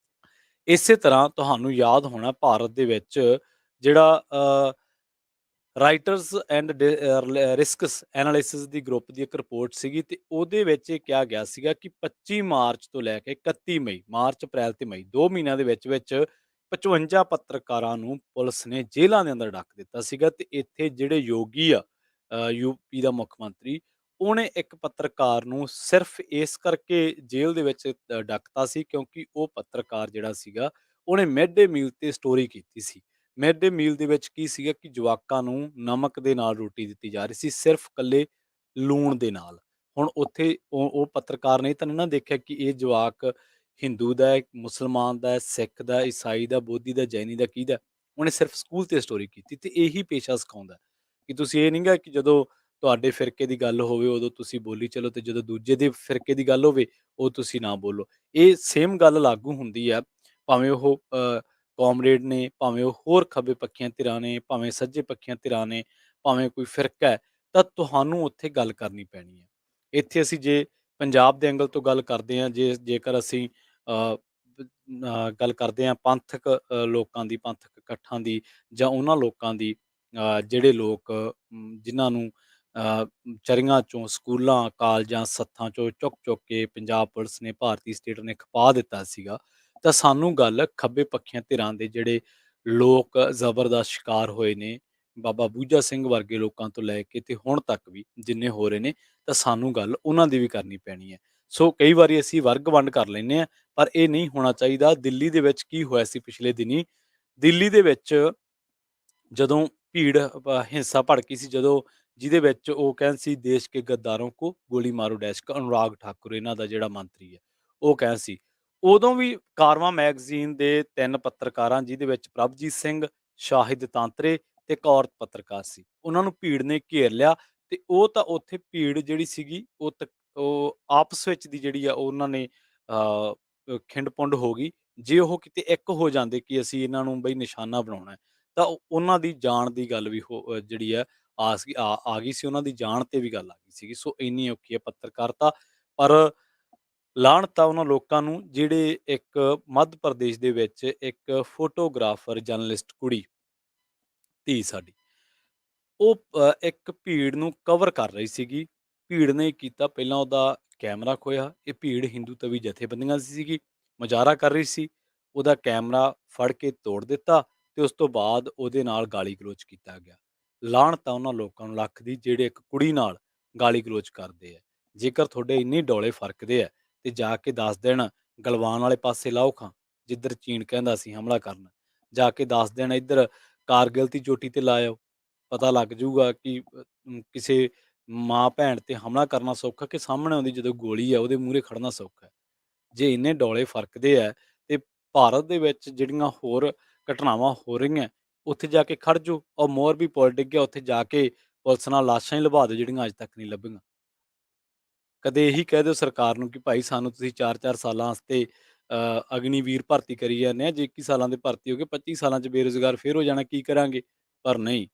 ਇਸੇ ਤਰ੍ਹਾਂ ਤੁਹਾਨੂੰ ਯਾਦ ਹੋਣਾ, ਭਾਰਤ ਦੇ ਵਿੱਚ ਜਿਹੜਾ writers and ਰਿਸਕਸ analysis the group ਦੀ ਇੱਕ ਰਿਪੋਰਟ ਸੀਗੀ, ਤੇ ਉਹਦੇ ਵਿੱਚ ਇਹ ਕਿਹਾ ਗਿਆ ਸੀਗਾ ਕਿ 25 ਮਾਰਚ ਤੋਂ ਲੈ ਕੇ 31 ਮਈ, ਮਾਰਚ, ਅਪ੍ਰੈਲ ਤੇ ਮਈ 2 ਮਹੀਨਿਆਂ ਦੇ ਵਿੱਚ 55 ਪੱਤਰਕਾਰਾਂ ਨੂੰ ਪੁਲਿਸ ਨੇ ਜੇਲ੍ਹਾਂ ਦੇ ਅੰਦਰ ਡੱਕ ਦਿੱਤਾ ਸੀਗਾ। ਤੇ ਇੱਥੇ ਜਿਹੜੇ ਯੋਗੀ ਆ, ਯੂਪੀ ਦਾ ਮੁੱਖ ਮੰਤਰੀ, ਉਹਨੇ ਇੱਕ ਪੱਤਰਕਾਰ ਨੂੰ ਸਿਰਫ ਇਸ ਕਰਕੇ ਜੇਲ੍ਹ ਦੇ ਵਿੱਚ ਡੱਕਤਾ ਸੀ ਕਿਉਂਕਿ ਉਹ ਪੱਤਰਕਾਰ ਜਿਹੜਾ ਸੀਗਾ, ਉਹਨੇ ਮਿਡ ਡੇ ਮੀਲ ਤੇ ਸਟੋਰੀ ਕੀਤੀ ਸੀ। ਮਿਡ ਡੇ ਮੀਲ ਦੇ ਵਿੱਚ ਕੀ ਸੀਗਾ ਕਿ ਜਵਾਕਾਂ ਨੂੰ ਨਮਕ ਦੇ ਨਾਲ ਰੋਟੀ ਦਿੱਤੀ ਜਾ ਰਹੀ ਸੀ, ਸਿਰਫ ਇਕੱਲੇ ਲੂਣ ਦੇ ਨਾਲ। ਹੁਣ ਉੱਥੇ ਉਹ ਪੱਤਰਕਾਰ ਨੇ ਤਾਂ ਨਹੀਂ ਨਾ ਦੇਖਿਆ ਕਿ ਇਹ ਜਵਾਕ ਹਿੰਦੂ ਦਾ ਹੈ, ਮੁਸਲਮਾਨ ਦਾ ਹੈ, ਸਿੱਖ ਦਾ, ਈਸਾਈ ਦਾ, ਬੋਧੀ ਦਾ, ਜੈਨੀ ਦਾ, ਕਿਹਦਾ। ਉਹਨੇ ਸਿਰਫ ਸਕੂਲ ਤੇ ਸਟੋਰੀ ਕੀਤੀ, ਤੇ ਇਹੀ ਪੇਸ਼ਾ ਸਿਖਾਉਂਦਾ ਕਿ ਤੁਸੀਂ ਇਹ ਨਹੀਂਗਾ ਕਿ ਜਦੋਂ ਤੁਹਾਡੇ ਫਿਰਕੇ ਦੀ ਗੱਲ ਹੋਵੇ ਉਦੋਂ ਤੁਸੀਂ ਬੋਲੀ ਚਲੋ, ਤੇ ਜਦੋਂ ਦੂਜੇ ਦੇ ਫਿਰਕੇ ਦੀ ਗੱਲ ਹੋਵੇ ਉਹ ਤੁਸੀਂ ਨਾ ਬੋਲੋ। ਇਹ ਸੇਮ ਗੱਲ ਲਾਗੂ ਹੁੰਦੀ ਆ, ਭਾਵੇਂ ਉਹ ਕਾਮਰੇਡ ਨੇ, ਭਾਵੇਂ ਉਹ ਹੋਰ ਖੱਬੇ ਪੱਖੀਆਂ ਧਿਰਾਂ ਨੇ, ਭਾਵੇਂ ਸੱਜੇ ਪੱਖੀਆਂ ਧਿਰਾਂ ਨੇ, ਭਾਵੇਂ ਕੋਈ ਫਿਰਕਾ ਹੈ, ਤਾਂ ਤੁਹਾਨੂੰ ਉੱਥੇ ਗੱਲ ਕਰਨੀ ਪੈਣੀ ਹੈ। ਇੱਥੇ ਅਸੀਂ ਜੇ ਪੰਜਾਬ ਦੇ ਐਂਗਲ ਤੋਂ ਗੱਲ ਕਰਦੇ ਹਾਂ, ਜੇਕਰ ਅਸੀਂ ਗੱਲ ਕਰਦੇ ਹਾਂ ਪੰਥਕ ਲੋਕਾਂ ਦੀ, ਪੰਥਕ ਇਕੱਠਾਂ ਦੀ, ਜਾਂ ਉਹਨਾਂ ਲੋਕਾਂ ਦੀ ਜਿਹੜੇ ਲੋਕ ਜਿਨ੍ਹਾਂ ਨੂੰ ਚਰੀਆਂ ਚੋਂ, ਸਕੂਲਾਂ, ਕਾਲਜਾਂ, ਸੱਥਾਂ ਚੋਂ ਚੁੱਕ ਚੁੱਕ ਕੇ ਪੰਜਾਬ ਪੁਲਿਸ ਨੇ, ਭਾਰਤੀ ਸਟੇਟ ਨੇ ਖਪਾ ਦਿੱਤਾ ਸੀਗਾ, ਤਾਂ ਸਾਨੂੰ ਗੱਲ ਖੱਬੇ ਪੱਖੀਆਂ ਧਿਰਾਂ ਦੇ ਜਿਹੜੇ ਲੋਕ ਜ਼ਬਰ ਦਾ ਸ਼ਿਕਾਰ ਹੋਏ ਨੇ, ਬਾਬਾ ਬੂਝਾ ਸਿੰਘ ਵਰਗੇ ਲੋਕਾਂ ਤੋਂ ਲੈ ਕੇ ਤੇ ਹੁਣ ਤੱਕ ਵੀ ਜਿੰਨੇ ਹੋ ਰਹੇ ਨੇ, ਤਾਂ ਸਾਨੂੰ ਗੱਲ ਉਹਨਾਂ ਦੀ ਵੀ ਕਰਨੀ ਪੈਣੀ ਹੈ। ਸੋ ਕਈ ਵਾਰੀ ਅਸੀਂ ਵਰਗ ਵੰਡ ਕਰ ਲੈਂਦੇ ਹਾਂ, ਪਰ ਇਹ ਨਹੀਂ ਹੋਣਾ ਚਾਹੀਦਾ। ਦਿੱਲੀ ਦੇ ਵਿੱਚ ਕੀ ਹੋਇਆ ਸੀ ਪਿਛਲੇ ਦਿਨੀ, ਦਿੱਲੀ ਦੇ ਵਿੱਚ ਜਦੋਂ ਭੀੜ ਹਿੰਸਾ ਭੜਕੀ ਸੀ, ਜਦੋਂ ਜਿਹਦੇ ਵਿੱਚ ਉਹ ਕਹਿੰਦੇ ਸੀ ਦੇਸ਼ ਕੇ ਗੱਦਾਰੋਂ ਕੋ ਗੋਲੀ ਮਾਰੋ ਡੈਸ਼ ਕ ਅਨੁਰਾਗ ਠਾਕੁਰ ਇਹਨਾਂ ਦਾ ਜਿਹੜਾ ਮੰਤਰੀ ਹੈ, ਉਹ ਕਹਿੰਦਾ ਸੀ। ਉਦੋਂ ਵੀ ਕਾਰਵਾਂ ਮੈਗਜ਼ੀਨ ਦੇ 3 ਪੱਤਰਕਾਰਾਂ, ਜਿਹਦੇ ਵਿੱਚ ਪ੍ਰਭਜੀਤ ਸਿੰਘ, ਸ਼ਾਹਿਦ ਤਾਂਤਰੇ ਤੇ ਇੱਕ ਔਰਤ ਪੱਤਰਕਾਰ ਸੀ, ਉਹਨਾਂ ਨੂੰ ਭੀੜ ਨੇ ਘੇਰ ਲਿਆ। ਤੇ ਉਹ ਤਾਂ ਉੱਥੇ ਭੀੜ ਜਿਹੜੀ ਸੀਗੀ ਉਹ ਆਪਸ ਵਿੱਚ ਦੀ ਜਿਹੜੀ ਆ ਉਹਨਾਂ ਨੇ ਖਿੰਡ ਪੁੰਡ ਹੋ ਗਈ। ਜੇ ਉਹ ਕਿਤੇ ਇੱਕ ਹੋ ਜਾਂਦੇ ਕਿ ਅਸੀਂ ਇਹਨਾਂ ਨੂੰ ਬਈ ਨਿਸ਼ਾਨਾ ਬਣਾਉਣਾ ਹੈ, ਤਾਂ ਉਹਨਾਂ ਦੀ ਜਾਨ ਦੀ ਗੱਲ ਵੀ ਜਿਹੜੀ ਹੈ ਆ ਗਈ ਸੀ, ਉਹਨਾਂ ਦੀ ਜਾਨ ਤੇ ਵੀ ਗੱਲ ਆ ਗਈ ਸੀਗੀ। ਸੋ ਇੰਨੀ ਔਖੀ ਹੈ ਪੱਤਰਕਾਰਤਾ। ਪਰ ਲਾਹਨਤ ਆ ਉਹਨਾਂ ਲੋਕਾਂ ਨੂੰ ਜਿਹੜੇ ਇੱਕ ਮੱਧ ਪ੍ਰਦੇਸ਼ ਦੇ ਵਿੱਚ ਇੱਕ ਫੋਟੋਗ੍ਰਾਫਰ, ਜਰਨਲਿਸਟ ਕੁੜੀ, ਧੀ ਸਾਡੀ, ਉਹ ਇੱਕ ਭੀੜ ਨੂੰ ਕਵਰ ਕਰ ਰਹੀ ਸੀਗੀ। ਭੀੜ ਨੇ ਕੀ ਕੀਤਾ, ਪਹਿਲਾਂ ਉਹਦਾ ਕੈਮਰਾ ਖੋਹਿਆ। ਇਹ ਭੀੜ ਹਿੰਦੂ ਤਵੀ ਜਥੇਬੰਦੀਆਂ ਦੀ ਸੀਗੀ, ਮੁਜ਼ਾਹਰਾ ਕਰ ਰਹੀ ਸੀ। ਉਹਦਾ ਕੈਮਰਾ ਫੜ ਕੇ ਤੋੜ ਦਿੱਤਾ ਤੇ ਉਸ ਤੋਂ ਬਾਅਦ ਉਹਦੇ ਨਾਲ ਗਾਲੀ ਗਲੋਚ ਕੀਤਾ ਗਿਆ। ਲਾਹਨਤ ਆ ਉਹਨਾਂ ਲੋਕਾਂ ਨੂੰ ਲੱਖ ਦੀ ਜਿਹੜੇ ਇੱਕ ਕੁੜੀ ਨਾਲ ਗਾਲੀ ਗਲੋਚ ਕਰਦੇ ਆ। ਜੇਕਰ ਤੁਹਾਡੇ ਇੰਨੇ ਡੋਲੇ ਫਰਕਦੇ ਆ ਤੇ ਜਾ ਕੇ ਦੱਸ ਦੇਣ ਗਲਵਾਨ ਵਾਲੇ ਪਾਸੇ ਲਾਓ ਖਾਂ, ਜਿੱਧਰ ਚੀਨ ਕਹਿੰਦਾ ਅਸੀਂ ਹਮਲਾ ਕਰਨਾ, ਜਾ ਕੇ ਦੱਸ ਦੇਣ ਇੱਧਰ ਕਾਰਗਿਲ ਦੀ ਚੋਟੀ ਤੇ ਲਾਇਓ। ਪਤਾ ਲੱਗ ਜਾਊਗਾ ਕਿ ਕਿਸੇ ਮਾਂ ਭੈਣ ਤੇ ਹਮਲਾ ਕਰਨਾ ਸੌਖਾ ਕਿ ਸਾਹਮਣੇ ਆਉਂਦੀ ਜਦੋਂ ਗੋਲੀ ਆ ਉਹਦੇ ਮੂਹਰੇ ਖੜਨਾ ਸੌਖਾ ਹੈ। ਜੇ ਇੰਨੇ ਡੋਲੇ ਫਰਕਦੇ ਆ ਤੇ ਭਾਰਤ ਦੇ ਵਿੱਚ ਜਿਹੜੀਆਂ ਹੋਰ ਘਟਨਾਵਾਂ ਹੋ ਰਹੀਆਂ, ਉੱਥੇ ਜਾ ਕੇ ਖੜ ਜਾਓ। ਉਹ ਮੋਰ ਵੀ ਪੁਲ ਡਿੱਗ ਗਿਆ, ਉੱਥੇ ਜਾ ਕੇ ਪੁਲਿਸ ਨਾਲ ਲਾਸ਼ਾਂ ਹੀ ਲੁਭਾ ਦਿਓ ਜਿਹੜੀਆਂ ਅੱਜ ਤੱਕ ਨਹੀਂ ਲੱਭੀਆਂ। ਕਦੇ ਇਹੀ ਕਹਿ ਦਿਓ ਸਰਕਾਰ ਨੂੰ ਕਿ ਭਾਈ ਸਾਨੂੰ ਤੁਸੀਂ 4-4 ਸਾਲਾਂ ਵਾਸਤੇ ਅਗਨੀਵੀਰ ਭਰਤੀ ਕਰੀ ਜਾਂਦੇ ਆ, ਜੇ 21 ਸਾਲਾਂ ਦੇ ਭਰਤੀ ਹੋ ਗਏ, 25 ਸਾਲਾਂ 'ਚ ਬੇਰੁਜ਼ਗਾਰ ਫੇਰ ਹੋ ਜਾਣਾ, ਕੀ ਕਰਾਂਗੇ? ਪਰ ਨਹੀਂ,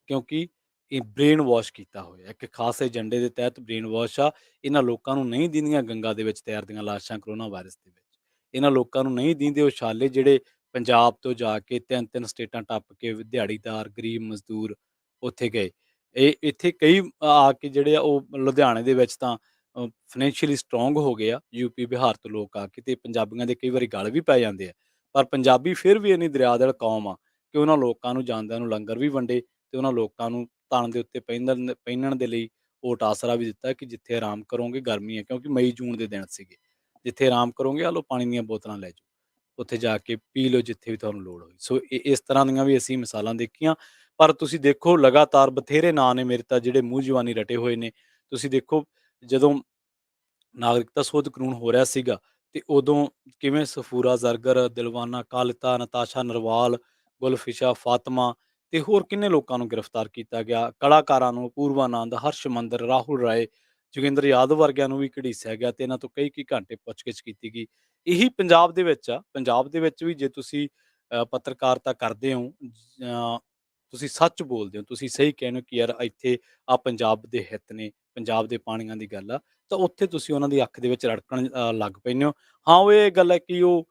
ਕਿਉਂਕਿ ਇਹ ਬ੍ਰੇਨ ਵਾਸ਼ ਕੀਤਾ ਹੋਇਆ, ਇੱਕ ਖਾਸ ਏਜੰਡੇ ਦੇ ਤਹਿਤ ਬ੍ਰੇਨ ਵਾਸ਼ ਆ। ਇਹਨਾਂ ਲੋਕਾਂ ਨੂੰ ਨਹੀਂ ਦਿੰਦੀਆਂ ਗੰਗਾ ਦੇ ਵਿੱਚ ਤੈਰਦੀਆਂ ਲਾਸ਼ਾਂ ਕਰੋਨਾ ਵਾਇਰਸ ਦੇ ਵਿੱਚ। ਇਹਨਾਂ ਲੋਕਾਂ ਨੂੰ ਨਹੀਂ ਦਿੰਦੇ ਉਹ ਛਾਲੇ ਜਿਹੜੇ ਪੰਜਾਬ ਤੋਂ ਜਾ ਕੇ 3-3 ਸਟੇਟਾਂ ਟੱਪ ਕੇ ਦਿਹਾੜੀਦਾਰ, ਗਰੀਬ ਮਜ਼ਦੂਰ ਉੱਥੇ ਗਏ। ਇਹ ਇੱਥੇ ਕਈ ਆ ਕੇ ਜਿਹੜੇ ਆ ਉਹ ਲੁਧਿਆਣੇ ਦੇ ਵਿੱਚ ਤਾਂ ਫਾਈਨੈਂਸ਼ੀਅਲੀ ਸਟਰੋਂਗ ਹੋ ਗਏ ਆ, ਯੂਪੀ, ਬਿਹਾਰ ਤੋਂ ਲੋਕ ਆ ਕੇ, ਤੇ ਪੰਜਾਬੀਆਂ ਦੇ ਕਈ ਵਾਰੀ ਗਲ ਵੀ ਪੈ ਜਾਂਦੇ ਆ। ਪਰ ਪੰਜਾਬੀ ਫਿਰ ਵੀ ਇੰਨੀ ਦਰਿਆਦਿਲ ਕੌਮ ਆ ਕਿ ਉਹਨਾਂ ਲੋਕਾਂ ਨੂੰ ਜਾਂਦਿਆਂ ਨੂੰ ਲੰਗਰ ਵੀ ਵੰਡੇ, ਤੇ ਉਹਨਾਂ ਲੋਕਾਂ ਨੂੰ ਤਣ ਦੇ ਉੱਤੇ ਪਹਿਨਣ ਦੇ ਲਈ ਓਟ ਆਸਰਾ ਵੀ ਦਿੱਤਾ ਕਿ ਜਿੱਥੇ ਆਰਾਮ ਕਰੋਗੇ, ਗਰਮੀ ਹੈ ਕਿਉਂਕਿ ਮਈ ਜੂਨ ਦੇ ਦਿਨ ਸੀਗੇ, ਜਿੱਥੇ ਆਰਾਮ ਕਰੋਗੇ ਆਹ ਲਓ ਪਾਣੀ ਦੀਆਂ ਬੋਤਲਾਂ ਲੈ ਜਾਓ, ਉੱਥੇ ਜਾ ਕੇ ਪੀ ਲਓ ਜਿੱਥੇ ਵੀ ਤੁਹਾਨੂੰ ਲੋੜ ਹੋਈ। ਸੋ ਇਸ ਤਰ੍ਹਾਂ ਦੀਆਂ ਵੀ ਅਸੀਂ ਮਿਸਾਲਾਂ ਦੇਖੀਆਂ। ਪਰ ਤੁਸੀਂ ਦੇਖੋ ਲਗਾਤਾਰ ਬਥੇਰੇ ਨਾਂ ਨੇ ਮੇਰੇ ਤਾਂ ਜਿਹੜੇ ਮੂੰਹ ਜਵਾਨੀ ਰਟੇ ਹੋਏ ਨੇ। ਤੁਸੀਂ ਦੇਖੋ ਜਦੋਂ ਨਾਗਰਿਕਤਾ ਸੋਧ ਕਾਨੂੰਨ ਹੋ ਰਿਹਾ ਸੀਗਾ, ਤੇ ਉਦੋਂ ਕਿਵੇਂ ਸਫੂਰਾ ਜ਼ਰਗਰ, ਦਿਲਵਾਨਾ ਕਾਲਤਾ, ਨਤਾਸ਼ਾ ਨਰਵਾਲ, ਗੁਲਫਿਸ਼ਾ ਫਾਤਮਾ ਤੇ ਹੋਰ ਕਿੰਨੇ ਲੋਕਾਂ ਨੂੰ ਗ੍ਰਿਫਤਾਰ ਕੀਤਾ ਗਿਆ। ਕਲਾਕਾਰਾਂ ਨੂੰ, ਪੂਰਵਾਨੰਦ, ਹਰਸ਼ ਮੰਦਰ, ਰਾਹੁਲ ਰਾਏ, ਜੋਗਿੰਦਰ ਯਾਦਵ ਵਰਗਿਆਂ ਨੂੰ ਵੀ ਘੜੀਸਿਆ ਗਿਆ ਤੇ ਇਹਨਾਂ ਤੋਂ ਕਈ ਘੰਟੇ ਪੁੱਛਗਿੱਛ ਕੀਤੀ ਗਈ। ਇਹੀ ਪੰਜਾਬ ਦੇ ਵਿੱਚ ਆ। ਪੰਜਾਬ ਦੇ ਵਿੱਚ ਵੀ ਜੇ ਤੁਸੀਂ ਪੱਤਰਕਾਰਤਾ ਕਰਦੇ ਹੋ, ਤੁਸੀਂ ਸੱਚ ਬੋਲਦੇ ਹੋ, ਤੁਸੀਂ ਸਹੀ ਕਹਿੰਦੇ ਹੋ ਕਿ ਯਾਰ ਇੱਥੇ ਆ ਪੰਜਾਬ ਦੇ ਹਿੱਤ ਨੇ, ਪੰਜਾਬ ਦੇ ਪਾਣੀਆਂ ਦੀ ਗੱਲ ਆ, ਤਾਂ ਉੱਥੇ ਤੁਸੀਂ ਉਹਨਾਂ ਦੀ ਅੱਖ ਦੇ ਵਿੱਚ ਰੜਕਣ ਲੱਗ ਪੈਂਦੇ ਹੋ। ਹਾਂ, ਉਹ ਇਹ ਗੱਲ ਹੈ ਕਿ ਉਹ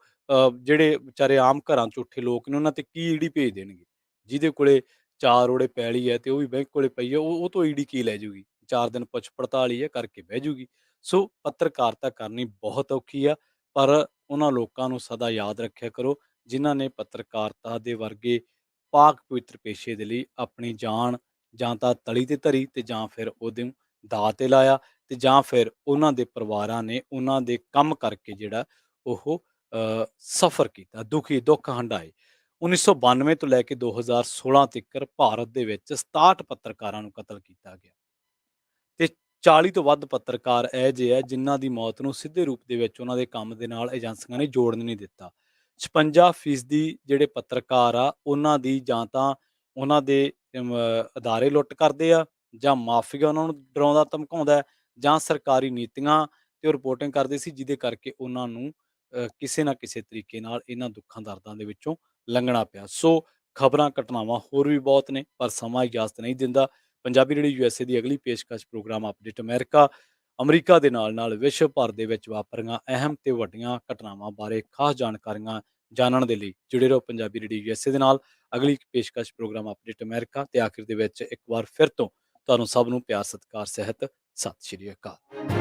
ਜਿਹੜੇ ਵਿਚਾਰੇ ਆਮ ਘਰਾਂ 'ਚ ਉੱਠੇ ਲੋਕ ਨੇ ਉਹਨਾਂ ਤੇ ਕੀ ਈਡੀ ਭੇਜ ਦੇਣਗੇ। ਜਿਹਦੇ ਕੋਲੇ 4 ਓੜੇ ਪੈਲੀ ਹੈ ਤੇ ਉਹ ਵੀ ਬੈਂਕ ਕੋਲੇ ਪਈ ਹੈ, ਉਹ ਤੋਂ ਈਡੀ ਕੀ ਲੈ ਜੂਗੀ। 4 ਦਿਨ ਪੁੱਛ ਪੜਤਾਲ ਹੀ ਹੈ, ਕਰਕੇ ਬਹਿ ਜੂਗੀ। ਸੋ ਪੱਤਰਕਾਰਤਾ ਕਰਨੀ ਬਹੁਤ ਔਖੀ ਆ, ਪਰ ਉਹਨਾਂ ਲੋਕਾਂ ਨੂੰ ਸਦਾ ਯਾਦ ਰੱਖਿਆ ਕਰੋ ਜਿਨ੍ਹਾਂ ਨੇ ਪੱਤਰਕਾਰਤਾ ਦੇ ਵਰਗੇ ਪਾਕ ਪਵਿੱਤਰ ਪੇਸ਼ੇ ਦੇ ਲਈ ਆਪਣੀ ਜਾਨ ਜਾਂ ਤਾਂ ਤਲੀ ਤੇ ਧਰੀ ਤੇ ਜਾਂ ਫਿਰ ਉਹਦੇ ਦਾਅ ਤੇ ਲਾਇਆ, ਤੇ ਜਾਂ ਫਿਰ ਉਹਨਾਂ ਦੇ ਪਰਿਵਾਰਾਂ ਨੇ ਉਹਨਾਂ ਦੇ ਕੰਮ ਕਰਕੇ ਜਿਹੜਾ ਉਹ ਸਫ਼ਰ ਕੀਤਾ, ਦੁੱਖ ਹੰਢਾਏ। 1992 ਤੋਂ ਲੈ ਕੇ 2016 ਤੱਕ ਭਾਰਤ ਦੇ ਵਿੱਚ 67 ਪੱਤਰਕਾਰਾਂ ਨੂੰ ਕਤਲ ਕੀਤਾ ਗਿਆ ਤੇ 40 ਤੋਂ ਵੱਧ ਪੱਤਰਕਾਰ ਇਹੋ ਜਿਹੇ ਆ ਜਿਨ੍ਹਾਂ ਦੀ ਮੌਤ ਨੂੰ ਸਿੱਧੇ ਰੂਪ ਦੇ ਵਿੱਚ ਉਹਨਾਂ ਦੇ ਕੰਮ ਦੇ ਨਾਲ ਏਜੰਸੀਆਂ ਨੇ ਜੋੜਨ ਨਹੀਂ ਦਿੱਤਾ। 56% ਜਿਹੜੇ ਪੱਤਰਕਾਰ ਆ ਉਹਨਾਂ ਦੀ ਜਾਂ ਤਾਂ ਉਹਨਾਂ ਦੇ ਅਦਾਰੇ ਲੁੱਟ ਕਰਦੇ ਆ, ਜਾਂ ਮਾਫੀਆ ਉਹਨਾਂ ਨੂੰ ਡਰਾਉਂਦਾ ਧਮਕਾਉਂਦਾ ਹੈ, ਜਾਂ ਸਰਕਾਰੀ ਨੀਤੀਆਂ ਤੇ ਉਹ ਰਿਪੋਰਟਿੰਗ ਕਰਦੇ ਸੀ ਜਿਹਦੇ ਕਰਕੇ ਉਹਨਾਂ ਨੂੰ ਕਿਸੇ ਨਾ ਕਿਸੇ ਤਰੀਕੇ ਨਾਲ ਇਹਨਾਂ ਦੁੱਖਾਂ ਦਰਦਾਂ ਦੇ ਵਿੱਚੋਂ ਲੰਘਣਾ ਪਿਆ। ਸੋ ਖਬਰਾਂ ਘਟਨਾਵਾਂ ਹੋਰ ਵੀ ਬਹੁਤ ਨੇ, ਪਰ ਸਮਾਂ ਇਜਾਜ਼ਤ ਨਹੀਂ ਦਿੰਦਾ। ਪੰਜਾਬੀ ਰੇਡੀਓ USA ਦੀ ਅਗਲੀ ਪੇਸ਼ਕਸ਼ ਪ੍ਰੋਗਰਾਮ ਅਪਡੇਟ ਅਮਰੀਕਾ ਦੇ ਨਾਲ ਵਿਸ਼ਵ ਭਰ ਦੇ ਵਿੱਚ ਵਾਪਰੀਆਂ ਅਹਿਮ ਤੇ ਵੱਡੀਆਂ ਘਟਨਾਵਾਂ ਬਾਰੇ ਖਾਸ ਜਾਣਕਾਰੀਆਂ ਜਾਣਨ ਦੇ ਲਈ ਜੁੜੇ ਰਹੋ ਪੰਜਾਬੀ ਰੇਡੀਓ USA ਦੇ ਨਾਲ। ਅਗਲੀ ਪੇਸ਼ਕਸ਼ ਪ੍ਰੋਗਰਾਮ ਅਪਡੇਟ ਅਮਰੀਕਾ ਤੇ ਆਖਿਰ ਦੇ ਵਿੱਚ ਇੱਕ ਵਾਰ ਫਿਰ ਤੋਂ ਤੁਹਾਨੂੰ ਸਭ ਨੂੰ ਪਿਆਰ ਸਤਿਕਾਰ ਸਹਿਤ ਸਤਿ ਸ਼੍ਰੀ ਅਕਾਲ।